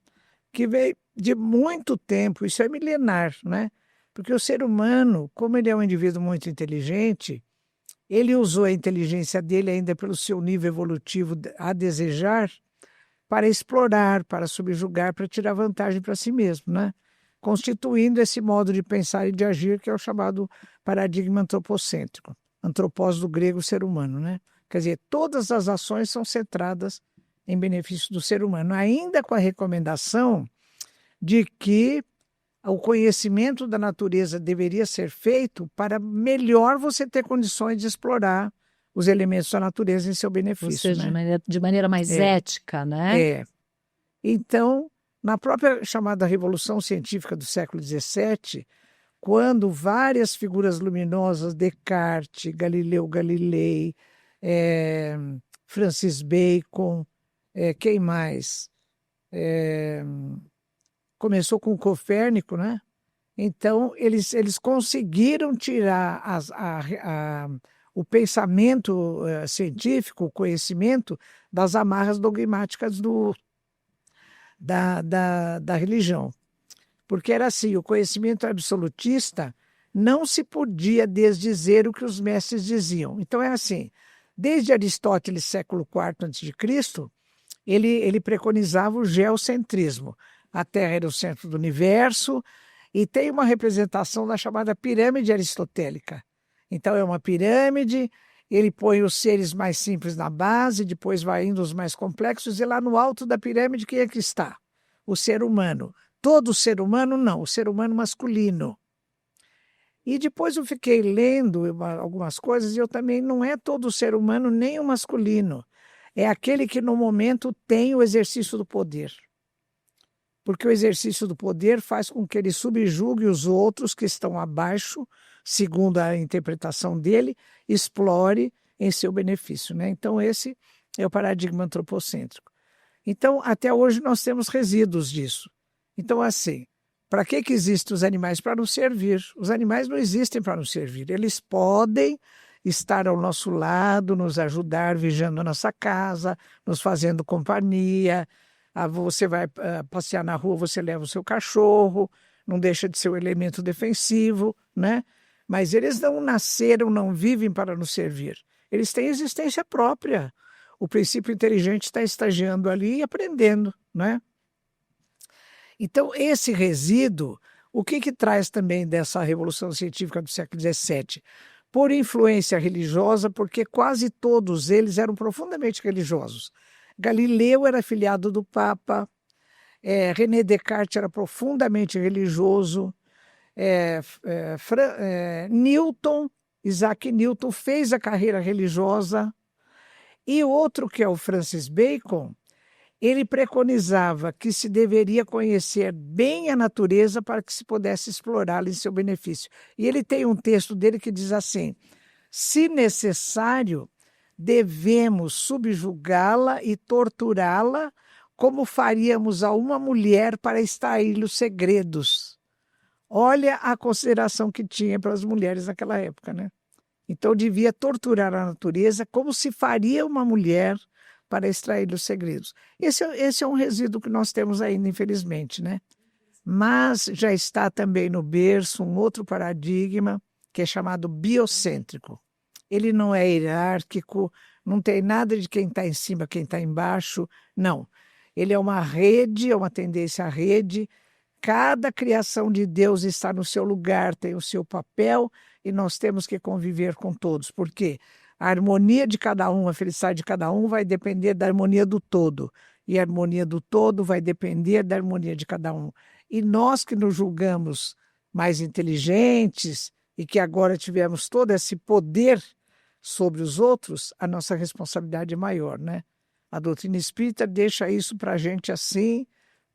Que veio de muito tempo, isso é milenar, né? Porque o ser humano, como ele é um indivíduo muito inteligente, ele usou a inteligência dele ainda pelo seu nível evolutivo a desejar para explorar, para subjugar, para tirar vantagem para si mesmo, né? Constituindo esse modo de pensar e de agir que é o chamado paradigma antropocêntrico. Antropós do grego ser humano, né? Quer dizer, todas as ações são centradas em benefício do ser humano, ainda com a recomendação de que o conhecimento da natureza deveria ser feito para melhor você ter condições de explorar os elementos da natureza em seu Ou benefício, seja, né? de maneira mais ética, né? É. Então, na própria chamada Revolução Científica do século XVII, quando várias figuras luminosas, Descartes, Galileu Galilei, Francis Bacon, quem mais? Começou com Copérnico, né? Então, eles conseguiram tirar o pensamento científico, o conhecimento, das amarras dogmáticas da religião. Porque era assim, o conhecimento absolutista não se podia desdizer o que os mestres diziam. Então é assim, desde Aristóteles, século IV a.C., ele preconizava o geocentrismo. A Terra era o centro do universo e tem uma representação da chamada pirâmide aristotélica. Então é uma pirâmide, ele põe os seres mais simples na base, depois vai indo os mais complexos, e lá no alto da pirâmide quem é que está? O ser humano. Todo ser humano, não, o ser humano masculino. E depois eu fiquei lendo algumas coisas e eu também, não é todo ser humano nem o masculino. É aquele que no momento tem o exercício do poder. Porque o exercício do poder faz com que ele subjugue os outros que estão abaixo, segundo a interpretação dele, explore em seu benefício, né? Então esse é o paradigma antropocêntrico. Então, até hoje nós temos resíduos disso. Então, assim, para que existem os animais? Para nos servir. Os animais não existem para nos servir. Eles podem estar ao nosso lado, nos ajudar, vigiando a nossa casa, nos fazendo companhia. Você vai passear na rua, você leva o seu cachorro, não deixa de ser um elemento defensivo, né? Mas eles não nasceram, não vivem para nos servir. Eles têm existência própria. O princípio inteligente está estagiando ali e aprendendo, né? Então, esse resíduo, o que traz também dessa Revolução Científica do século XVII? Por influência religiosa, porque quase todos eles eram profundamente religiosos. Galileu era afilhado do Papa, René Descartes era profundamente religioso, Isaac Newton fez a carreira religiosa, e outro, que é o Francis Bacon, ele preconizava que se deveria conhecer bem a natureza para que se pudesse explorá-la em seu benefício. E ele tem um texto dele que diz assim: se necessário, devemos subjugá-la e torturá-la como faríamos a uma mulher para extrair os segredos. Olha a consideração que tinha para as mulheres naquela época, né? Então, devia torturar a natureza como se faria uma mulher para extrair os segredos. Esse é um resíduo que nós temos ainda, infelizmente, né? Mas já está também no berço um outro paradigma, que é chamado biocêntrico. Ele não é hierárquico, não tem nada de quem está em cima, quem está embaixo, não. Ele é uma rede, é uma tendência à rede. Cada criação de Deus está no seu lugar, tem o seu papel, e nós temos que conviver com todos. Por quê? A harmonia de cada um, a felicidade de cada um vai depender da harmonia do todo. E a harmonia do todo vai depender da harmonia de cada um. E nós que nos julgamos mais inteligentes e que agora tivemos todo esse poder sobre os outros, a nossa responsabilidade é maior, né? A doutrina espírita deixa isso para a gente assim,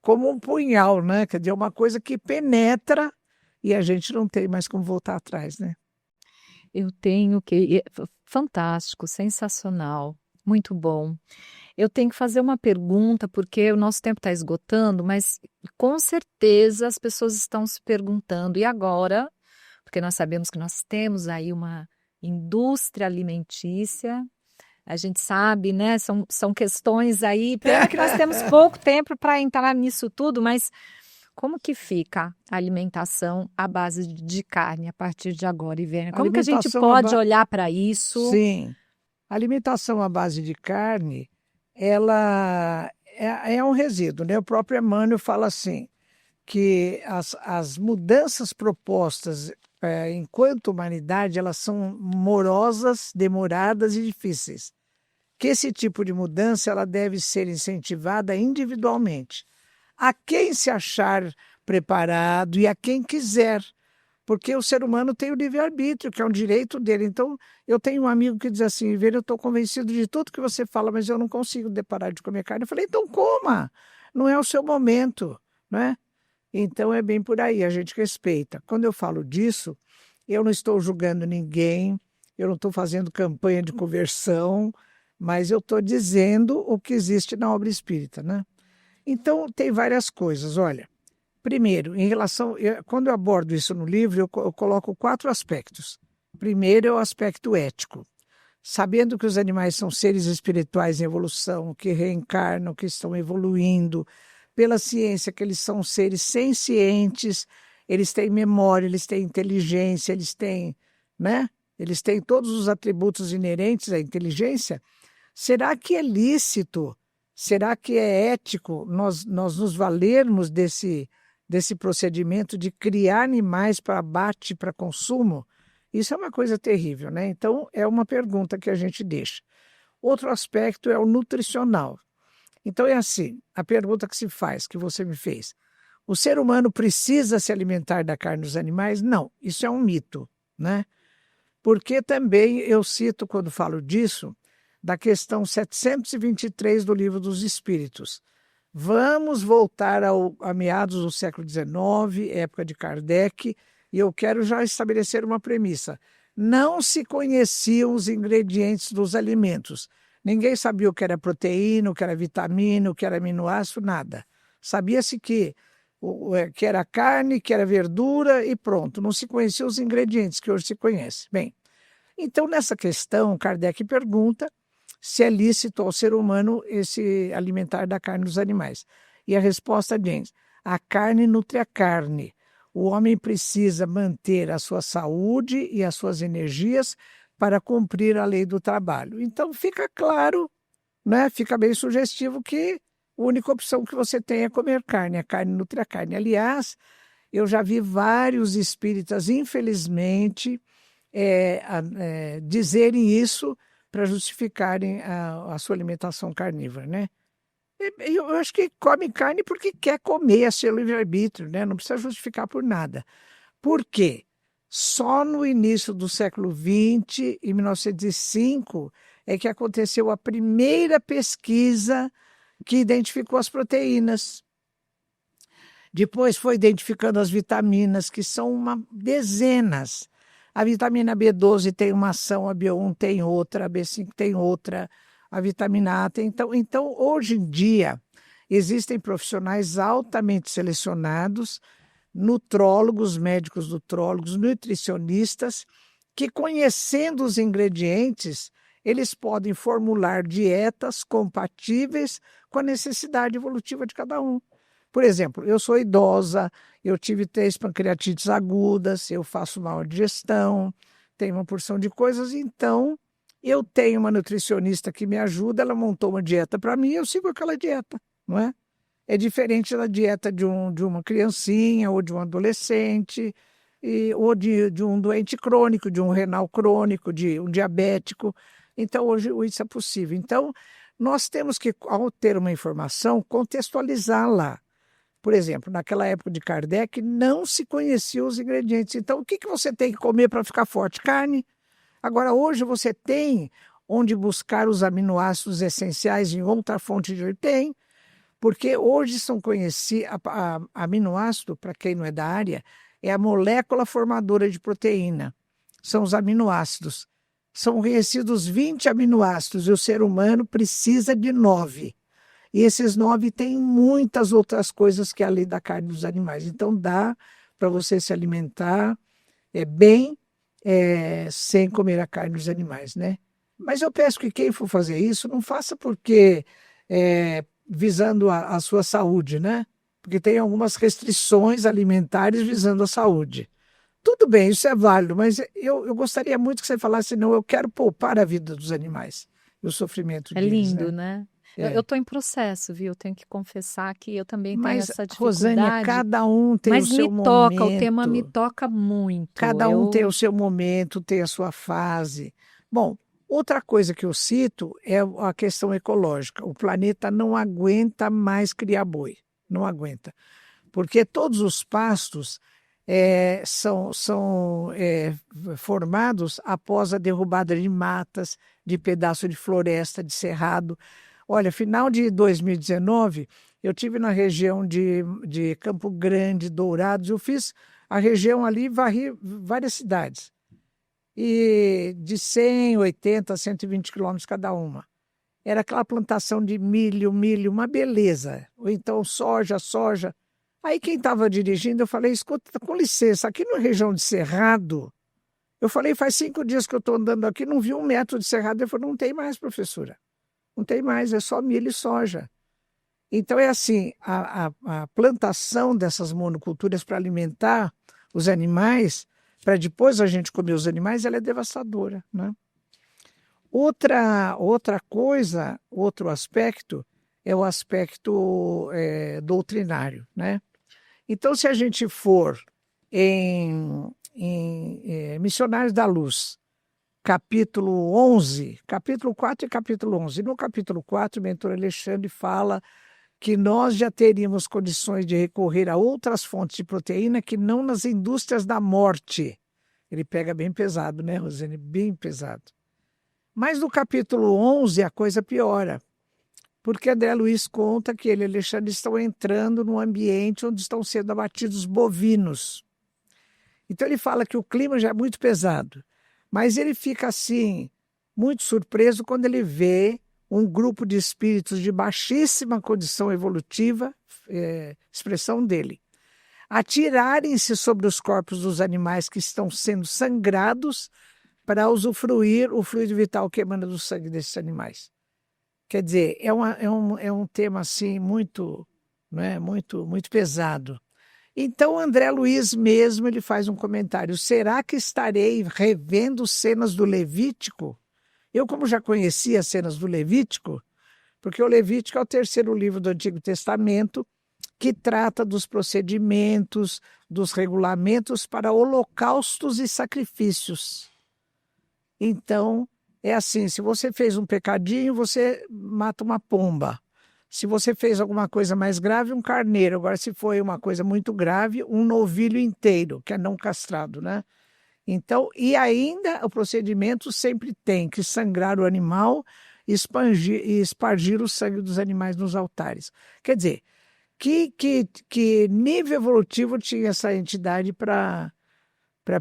como um punhal, né? Quer dizer, uma coisa que penetra e a gente não tem mais como voltar atrás, né? Eu tenho que. Fantástico, sensacional, muito bom. Eu tenho que fazer uma pergunta, porque o nosso tempo está esgotando, mas com certeza as pessoas estão se perguntando, e agora? Porque nós sabemos que nós temos aí uma indústria alimentícia, a gente sabe, né? São questões aí, pena que nós temos pouco tempo para entrar nisso tudo, mas como que fica a alimentação à base de carne a partir de agora, Ivênia? Como que a gente pode olhar para isso? Sim, a alimentação à base de carne, ela é um resíduo, né? O próprio Emmanuel fala assim, que as mudanças propostas enquanto humanidade, elas são morosas, demoradas e difíceis. Que esse tipo de mudança ela deve ser incentivada individualmente. A quem se achar preparado e a quem quiser, porque o ser humano tem o livre-arbítrio, que é um direito dele. Então, eu tenho um amigo que diz assim, Ivênia, eu estou convencido de tudo que você fala, mas eu não consigo parar de comer carne. Eu falei, então coma, não é o seu momento, não é? Então, é bem por aí, a gente respeita. Quando eu falo disso, eu não estou julgando ninguém, eu não estou fazendo campanha de conversão, mas eu estou dizendo o que existe na obra espírita, né? Então, tem várias coisas. Olha, primeiro, quando eu abordo isso no livro, eu coloco 4 aspectos. Primeiro é o aspecto ético. Sabendo que os animais são seres espirituais em evolução, que reencarnam, que estão evoluindo, pela ciência que eles são seres sencientes, eles têm memória, eles têm inteligência, eles têm, né? Eles têm todos os atributos inerentes à inteligência. Será que é lícito? Será que é ético nós nos valermos desse procedimento de criar animais para abate, para consumo? Isso é uma coisa terrível, né? Então, é uma pergunta que a gente deixa. Outro aspecto é o nutricional. Então, é assim, a pergunta que se faz, que você me fez. O ser humano precisa se alimentar da carne dos animais? Não, isso é um mito, né? Porque também eu cito, quando falo disso, da questão 723 do Livro dos Espíritos. Vamos voltar a meados do século XIX, época de Kardec, e eu quero já estabelecer uma premissa. Não se conheciam os ingredientes dos alimentos. Ninguém sabia o que era proteína, o que era vitamina, o que era aminoácido, nada. Sabia-se que era carne, que era verdura e pronto. Não se conheciam os ingredientes que hoje se conhece. Bem, então nessa questão, Kardec pergunta se é lícito ao ser humano esse alimentar da carne dos animais. E a resposta diz, a carne nutre a carne. O homem precisa manter a sua saúde e as suas energias para cumprir a lei do trabalho. Então fica claro, né? Fica bem sugestivo que a única opção que você tem é comer carne. A carne nutre a carne. Aliás, eu já vi vários espíritas, infelizmente, dizerem isso para justificarem a sua alimentação carnívora, né? Eu acho que come carne porque quer comer, é seu livre-arbítrio, né? Não precisa justificar por nada. Por quê? Só no início do século XX, em 1905, é que aconteceu a primeira pesquisa que identificou as proteínas. Depois foi identificando as vitaminas, que são dezenas. A vitamina B12 tem uma ação, a B1 tem outra, a B5 tem outra, a vitamina A tem. Então, hoje em dia, existem profissionais altamente selecionados, nutrólogos, médicos nutrólogos, nutricionistas, que conhecendo os ingredientes, eles podem formular dietas compatíveis com a necessidade evolutiva de cada um. Por exemplo, eu sou idosa, eu tive 3 pancreatites agudas, eu faço mal digestão, tenho uma porção de coisas, então eu tenho uma nutricionista que me ajuda, ela montou uma dieta para mim, eu sigo aquela dieta, não é? É diferente da dieta de uma criancinha ou de um adolescente, ou de um doente crônico, de um renal crônico, de um diabético. Então, hoje isso é possível. Então, nós temos que, ao ter uma informação, contextualizá-la. Por exemplo, naquela época de Kardec, não se conheciam os ingredientes. Então, o que você tem que comer para ficar forte? Carne. Agora, hoje você tem onde buscar os aminoácidos essenciais em outra fonte de tem, porque hoje são conhecidos, aminoácido, para quem não é da área, é a molécula formadora de proteína. São os aminoácidos. São conhecidos 20 aminoácidos e o ser humano precisa de 9. E esses 9 têm muitas outras coisas que além da carne dos animais. Então, dá para você se alimentar bem sem comer a carne dos animais, né? Mas eu peço que quem for fazer isso, não faça porque visando a sua saúde, né? Porque tem algumas restrições alimentares visando a saúde. Tudo bem, isso é válido, mas eu gostaria muito que você falasse, não, eu quero poupar a vida dos animais e o sofrimento deles. É lindo, né? Eu estou em processo, viu? Eu tenho que confessar que eu também tenho essa dificuldade. Rosânia, cada um tem o seu momento. Mas me toca, o tema me toca muito. Cada um tem o seu momento, tem a sua fase. Bom, outra coisa que eu cito é a questão ecológica. O planeta não aguenta mais criar boi, não aguenta. Porque todos os pastos são formados após a derrubada de matas, de pedaço de floresta, de cerrado. Olha, final de 2019, eu tive na região de Campo Grande, Dourados, eu fiz a região ali, varri várias cidades, e de 100, 80, 120 quilômetros cada uma. Era aquela plantação de milho, uma beleza, ou então soja. Aí quem estava dirigindo, eu falei, escuta, com licença, aqui na região de Cerrado, eu falei, faz 5 dias que eu estou andando aqui, não vi 1 metro de cerrado. Ele falou, não tem mais, professora. Não tem mais, é só milho e soja. Então é assim, a plantação dessas monoculturas para alimentar os animais, para depois a gente comer os animais, ela é devastadora, né? Outra coisa, outro aspecto, é o aspecto doutrinário, né? Então, se a gente for em Missionários da Luz, capítulo 11, capítulo 4 e capítulo 11. No capítulo 4, o mentor Alexandre fala que nós já teríamos condições de recorrer a outras fontes de proteína que não nas indústrias da morte. Ele pega bem pesado, né, Rosane? Bem pesado. Mas no capítulo 11 a coisa piora, porque André Luiz conta que ele e Alexandre estão entrando num ambiente onde estão sendo abatidos bovinos. Então ele fala que o clima já é muito pesado. Mas ele fica, assim, muito surpreso quando ele vê um grupo de espíritos de baixíssima condição evolutiva, expressão dele, atirarem-se sobre os corpos dos animais que estão sendo sangrados para usufruir o fluido vital que emana do sangue desses animais. Quer dizer, é um tema, assim, muito, né, muito pesado. Então, André Luiz mesmo ele faz um comentário. Será que estarei revendo cenas do Levítico? Eu, como já conhecia as cenas do Levítico, porque o Levítico é o 3º livro do Antigo Testamento, que trata dos procedimentos, dos regulamentos para holocaustos e sacrifícios. Então, é assim, se você fez um pecadinho, você mata uma pomba. Se você fez alguma coisa mais grave, um carneiro. Agora, se foi uma coisa muito grave, um novilho inteiro, que é não castrado, né? Então, e ainda o procedimento sempre tem que sangrar o animal e espargir o sangue dos animais nos altares. Quer dizer, que nível evolutivo tinha essa entidade para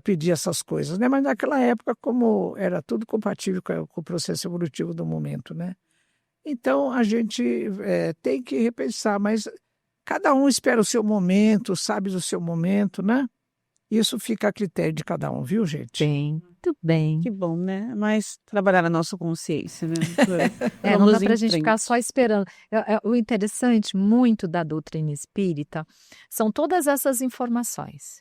pedir essas coisas, né? Mas naquela época, como era tudo compatível com o processo evolutivo do momento, né? Então, a gente tem que repensar, mas cada um espera o seu momento, sabe do seu momento, né? Isso fica a critério de cada um, viu, gente? Bem, muito bem. Que bom, né? Mas trabalhar a nossa consciência, né? Não dá para a gente ficar só esperando. O interessante muito da doutrina espírita são todas essas informações.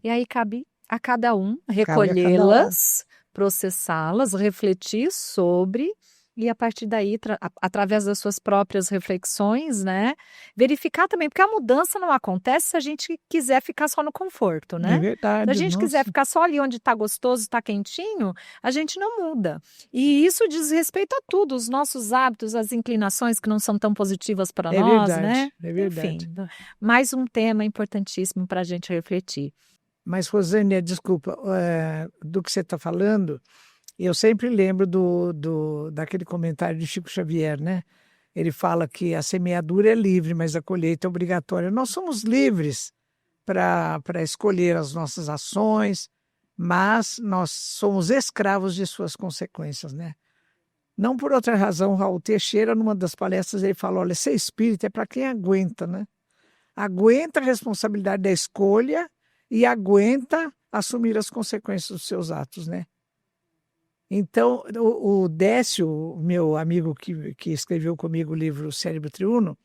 E aí cabe a cada um recolhê-las, processá-las, refletir sobre E a partir daí, através das suas próprias reflexões, né? Verificar também, porque a mudança não acontece se a gente quiser ficar só no conforto, É né? Se a verdade, gente quiser nossa. ficar só ali onde está gostoso, está quentinho, a gente não muda. E isso diz respeito a tudo, os nossos hábitos, as inclinações que não são tão positivas para É nós, verdade, né? é verdade. Enfim, mais um tema importantíssimo para a gente refletir. Mas, Rosânia, desculpa, do que você está falando, eu sempre lembro daquele comentário de Chico Xavier, né? Ele fala que a semeadura é livre, mas a colheita é obrigatória. Nós somos livres para escolher as nossas ações, mas nós somos escravos de suas consequências, né? Não por outra razão, Raul Teixeira, numa das palestras, ele fala, olha, ser espírita é para quem aguenta, né? Aguenta a responsabilidade da escolha e aguenta assumir as consequências dos seus atos, né? Então, o Décio, meu amigo que escreveu comigo o livro Cérebro Triuno,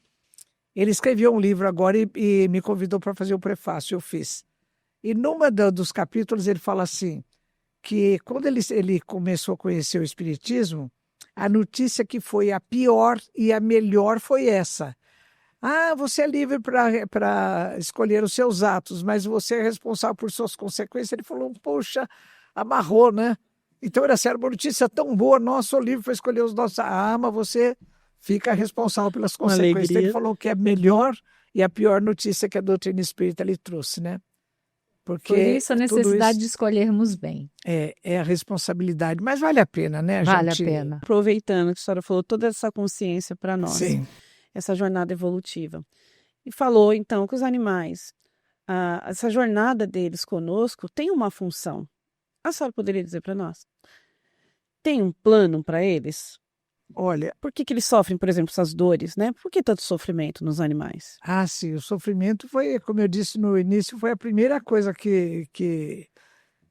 ele escreveu um livro agora e me convidou para fazer o prefácio, eu fiz. E numa dos capítulos ele fala assim, que quando ele começou a conhecer o Espiritismo, a notícia que foi a pior e a melhor foi essa. Ah, você é livre para escolher os seus atos, mas você é responsável por suas consequências. Ele falou, poxa, amarrou, né? Então era sério, uma notícia tão boa, nossa, sou livre para escolher os nossos. Ah, mas você fica responsável pelas Com consequências. alegria. Ele falou que é a melhor e a pior notícia que a doutrina espírita lhe trouxe, né? Porque Por isso a tudo necessidade de isso escolhermos bem. é a responsabilidade, mas vale a pena, né? Vale a pena. Aproveitando que a senhora falou toda essa consciência para nós, Sim. essa jornada evolutiva. E falou, então, que os animais, essa jornada deles conosco tem uma função. A senhora poderia dizer para nós? Tem um plano para eles? Olha, Por que eles sofrem, por exemplo, essas dores, né? Por que tanto sofrimento nos animais? sim, o sofrimento foi, como eu disse no início, foi a primeira coisa que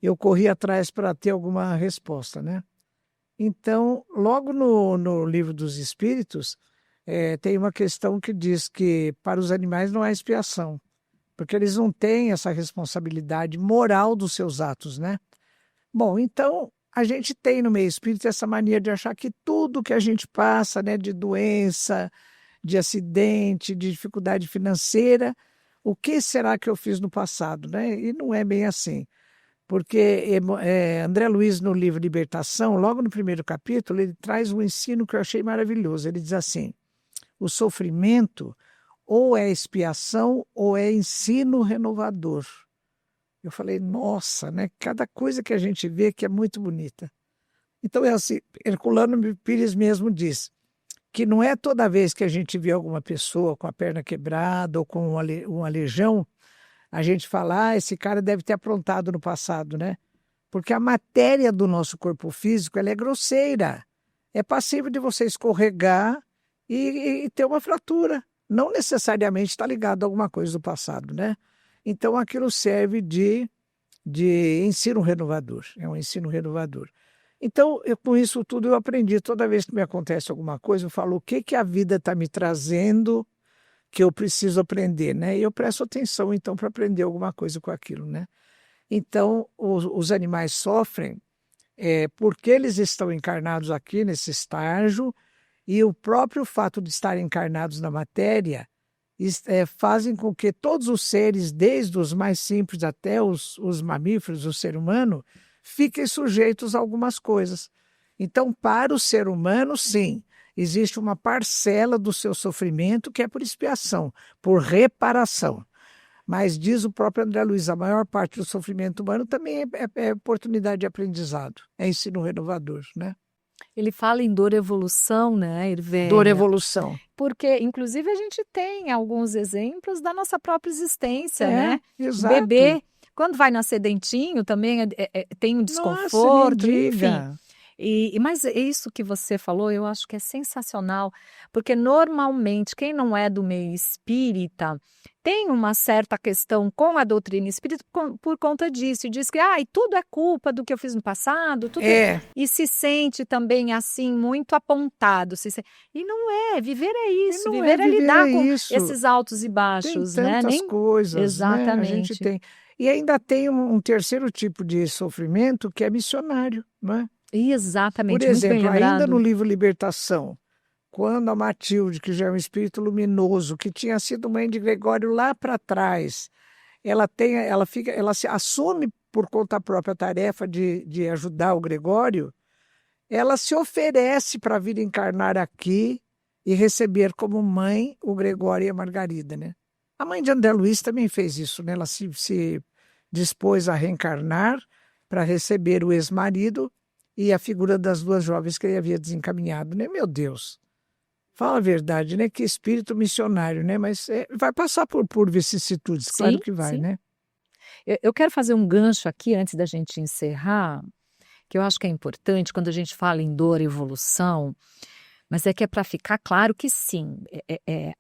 eu corri atrás para ter alguma resposta, né? Então, logo no livro dos Espíritos, tem uma questão que diz que para os animais não há expiação, porque eles não têm essa responsabilidade moral dos seus atos, né? Bom, então a gente tem no meio espírita essa mania de achar que tudo que a gente passa, né, de doença, de acidente, de dificuldade financeira, o que será que eu fiz no passado, né? E não é bem assim. Porque André Luiz, no livro Libertação, logo no primeiro capítulo, ele traz um ensino que eu achei maravilhoso. Ele diz assim, o sofrimento ou é expiação ou é ensino renovador. Eu falei, nossa, né? Cada coisa que a gente vê que é muito bonita. Então, é assim, Herculano Pires mesmo diz que não é toda vez que a gente vê alguma pessoa com a perna quebrada ou com um aleijão, a gente fala, esse cara deve ter aprontado no passado, né? Porque a matéria do nosso corpo físico, ela é grosseira. É passível de você escorregar e ter uma fratura. Não necessariamente está ligado a alguma coisa do passado, né? Então, aquilo serve de ensino renovador. É um ensino renovador. Então, com isso tudo, eu aprendi. Toda vez que me acontece alguma coisa, eu falo, o que a vida está me trazendo que eu preciso aprender, né? E eu presto atenção, então, para aprender alguma coisa com aquilo, né? Então, os animais sofrem porque eles estão encarnados aqui nesse estágio e o próprio fato de estarem encarnados na matéria fazem com que todos os seres, desde os mais simples até os mamíferos, o ser humano, fiquem sujeitos a algumas coisas. Então, para o ser humano, sim, existe uma parcela do seu sofrimento que é por expiação, por reparação. Mas, diz o próprio André Luiz, a maior parte do sofrimento humano também é oportunidade de aprendizado, é ensino renovador, né? Ele fala em dor-evolução, né, Irvênia? Dor-evolução. Porque, inclusive, a gente tem alguns exemplos da nossa própria existência, né? Exato. Bebê, quando vai nascer dentinho, também tem um desconforto, Nossa, nem enfim. diga. Mas isso que você falou, eu acho que é sensacional, porque normalmente quem não é do meio espírita tem uma certa questão com a doutrina espírita por conta disso, e diz que tudo é culpa do que eu fiz no passado, tudo e se sente também assim muito apontado. E não é, viver é isso, viver é lidar com esses altos e baixos, tem né? tantas coisas, Exatamente. Né? A gente tem. E ainda tem um terceiro tipo de sofrimento que é missionário, não é? Por Exatamente, muito bem exemplo, ainda no lembrado. livro Libertação, quando a Matilde, que já é um espírito luminoso, que tinha sido mãe de Gregório lá para trás, ela se assume por conta própria a tarefa de ajudar o Gregório, ela se oferece para vir encarnar aqui e receber como mãe o Gregório e a Margarida, né? A mãe de André Luiz também fez isso, né? Ela se dispôs a reencarnar para receber o ex-marido e a figura das duas jovens que ele havia desencaminhado, né? Meu Deus, fala a verdade, né? Que espírito missionário, né? Mas vai passar por vicissitudes, claro Sim, que vai, sim. né? Eu quero fazer um gancho aqui antes da gente encerrar, que eu acho que é importante quando a gente fala em dor e evolução, mas é que é para ficar claro que sim,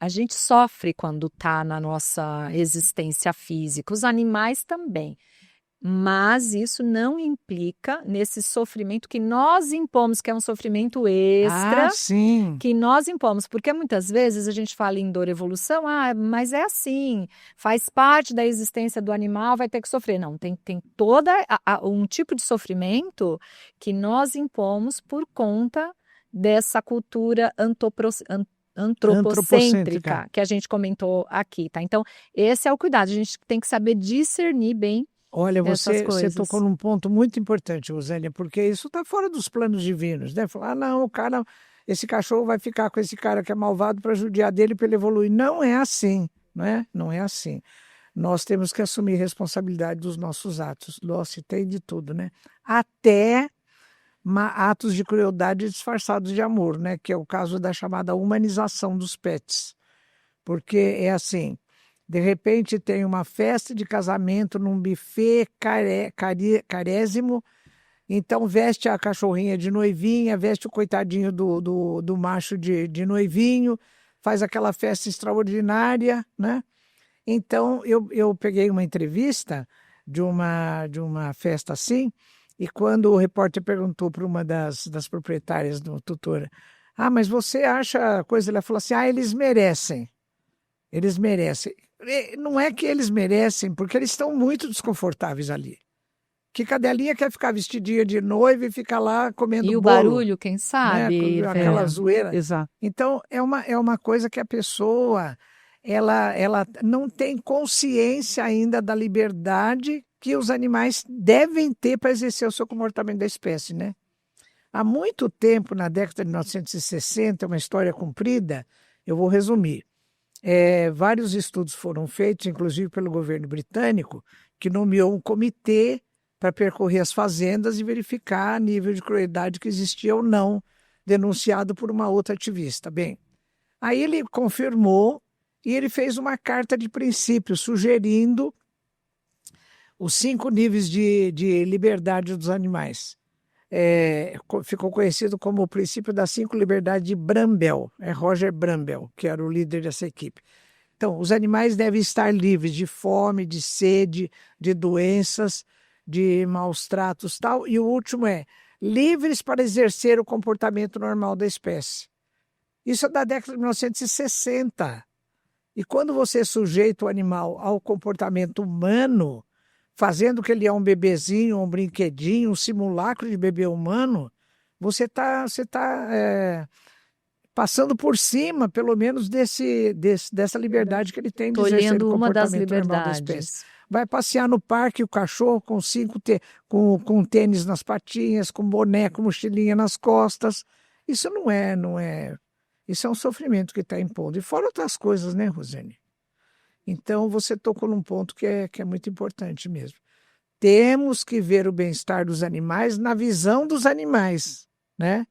a gente sofre quando está na nossa existência física, os animais também. Mas isso não implica nesse sofrimento que nós impomos, que é um sofrimento Ah, extra, sim. que nós impomos, porque muitas vezes a gente fala em dor e evolução, mas é assim, faz parte da existência do animal, vai ter que sofrer. Não, tem toda um tipo de sofrimento que nós impomos por conta dessa cultura Antropocêntrica. antropocêntrica que a gente comentou aqui, tá? Então, esse é o cuidado, a gente tem que saber discernir bem Olha, essas você tocou coisas. num ponto muito importante, Rosélia, porque isso está fora dos planos divinos, né? Falar, não, esse cachorro vai ficar com esse cara que é malvado para judiar dele para ele evoluir. Não é assim, não é? Não é assim. Nós temos que assumir responsabilidade dos nossos atos. Nossa, e tem de tudo, né? Até atos de crueldade disfarçados de amor, né? Que é o caso da chamada humanização dos pets. Porque é assim, de repente tem uma festa de casamento num buffet carésimo, então veste a cachorrinha de noivinha, veste o coitadinho do macho de noivinho, faz aquela festa extraordinária, né? Então eu peguei uma entrevista de uma festa assim, e quando o repórter perguntou para uma das proprietárias do tutora, mas você acha coisa? Ela falou assim, eles merecem. Eles merecem. Não é que eles merecem, porque eles estão muito desconfortáveis ali. Que cadelinha quer ficar vestidinha de noiva e ficar lá comendo E o bolo, barulho, quem né? sabe, Aquela Irvênia? zoeira. Exato. Então, é uma coisa que a pessoa ela não tem consciência ainda da liberdade que os animais devem ter para exercer o seu comportamento da espécie, né? Há muito tempo, na década de 1960, uma história comprida, eu vou resumir. Vários estudos foram feitos, inclusive pelo governo britânico, que nomeou um comitê para percorrer as fazendas e verificar o nível de crueldade que existia ou não, denunciado por uma outra ativista. Bem, aí ele confirmou e ele fez uma carta de princípio sugerindo os 5 níveis de liberdade dos animais. Ficou conhecido como o princípio das 5 liberdades de Bramble, Roger Bramble, que era o líder dessa equipe. Então, os animais devem estar livres de fome, de sede, de doenças, de maus tratos, tal. E o último livres para exercer o comportamento normal da espécie. Isso é da década de 1960. E quando você sujeita o animal ao comportamento humano, fazendo que ele é um bebezinho, um brinquedinho, um simulacro de bebê humano, você tá passando por cima, pelo menos, dessa liberdade que ele tem de exercer o Tolhendo uma das comportamento normal da espécie. liberdades. Vai passear no parque o cachorro com tênis nas patinhas, com boneco, mochilinha nas costas. Isso não é. Isso é um sofrimento que está impondo. E fora outras coisas, né, Rosane? Então, você tocou num ponto que é muito importante mesmo. Temos que ver o bem-estar dos animais na visão dos animais, né?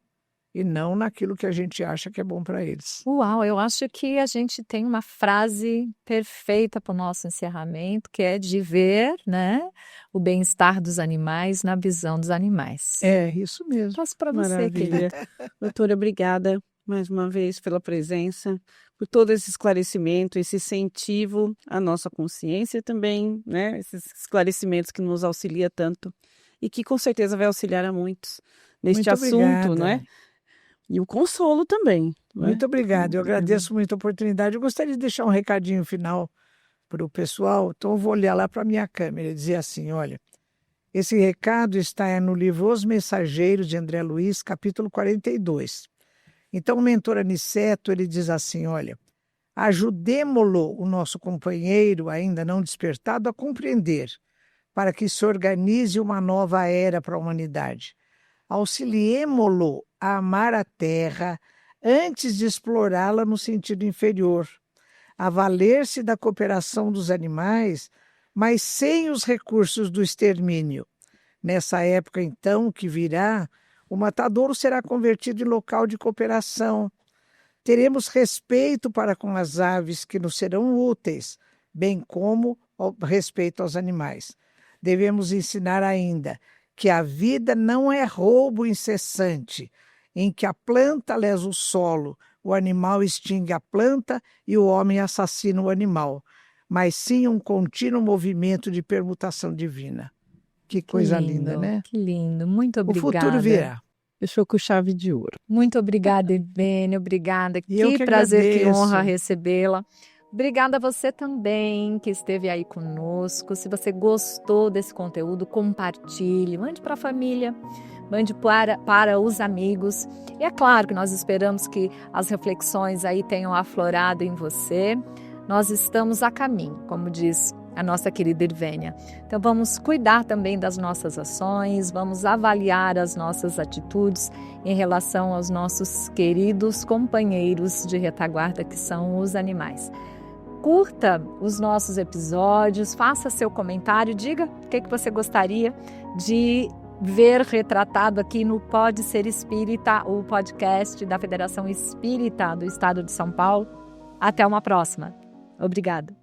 E não naquilo que a gente acha que é bom para eles. Uau, eu acho que a gente tem uma frase perfeita para o nosso encerramento, que é de ver, né, o bem-estar dos animais na visão dos animais. É, isso mesmo. Passo para você, querida. Maravilha. Doutora, obrigada mais uma vez pela presença, por todo esse esclarecimento, esse incentivo à nossa consciência também, né? Esses esclarecimentos que nos auxilia tanto e que com certeza vai auxiliar a muitos neste Muito assunto, obrigada. não é? E o consolo também. Não é? Muito obrigado. Eu agradeço muito a oportunidade. Eu gostaria de deixar um recadinho final para o pessoal. Então, eu vou olhar lá para a minha câmera e dizer assim, olha, Esse recado está no livro Os Mensageiros, de André Luiz, capítulo 42. Então, o mentor Aniceto, ele diz assim, olha, ajudemo-lo, o nosso companheiro ainda não despertado, a compreender, para que se organize uma nova era para a humanidade. Auxiliemo-lo a amar a terra antes de explorá-la no sentido inferior, a valer-se da cooperação dos animais, mas sem os recursos do extermínio. Nessa época, então, que virá, o matadouro será convertido em local de cooperação. Teremos respeito para com as aves que nos serão úteis, bem como respeito aos animais. Devemos ensinar ainda que a vida não é roubo incessante, em que a planta lesa o solo, o animal extingue a planta e o homem assassina o animal, mas sim um contínuo movimento de permutação divina. Que coisa linda, né? Que lindo, muito O obrigada. futuro virá. Fechou com chave de ouro. Muito obrigada, Irvênia, obrigada. E eu Que que prazer, que agradeço. honra recebê-la. Obrigada a você também que esteve aí conosco. Se você gostou desse conteúdo, compartilhe, mande para a família, mande para os amigos. E é claro que nós esperamos que as reflexões aí tenham aflorado em você. Nós estamos a caminho, como diz a nossa querida Irvênia. Então vamos cuidar também das nossas ações, vamos avaliar as nossas atitudes em relação aos nossos queridos companheiros de retaguarda, que são os animais. Curta os nossos episódios, faça seu comentário, diga o que você gostaria de ver retratado aqui no Pode Ser Espírita, o podcast da Federação Espírita do Estado de São Paulo. Até uma próxima. Obrigada.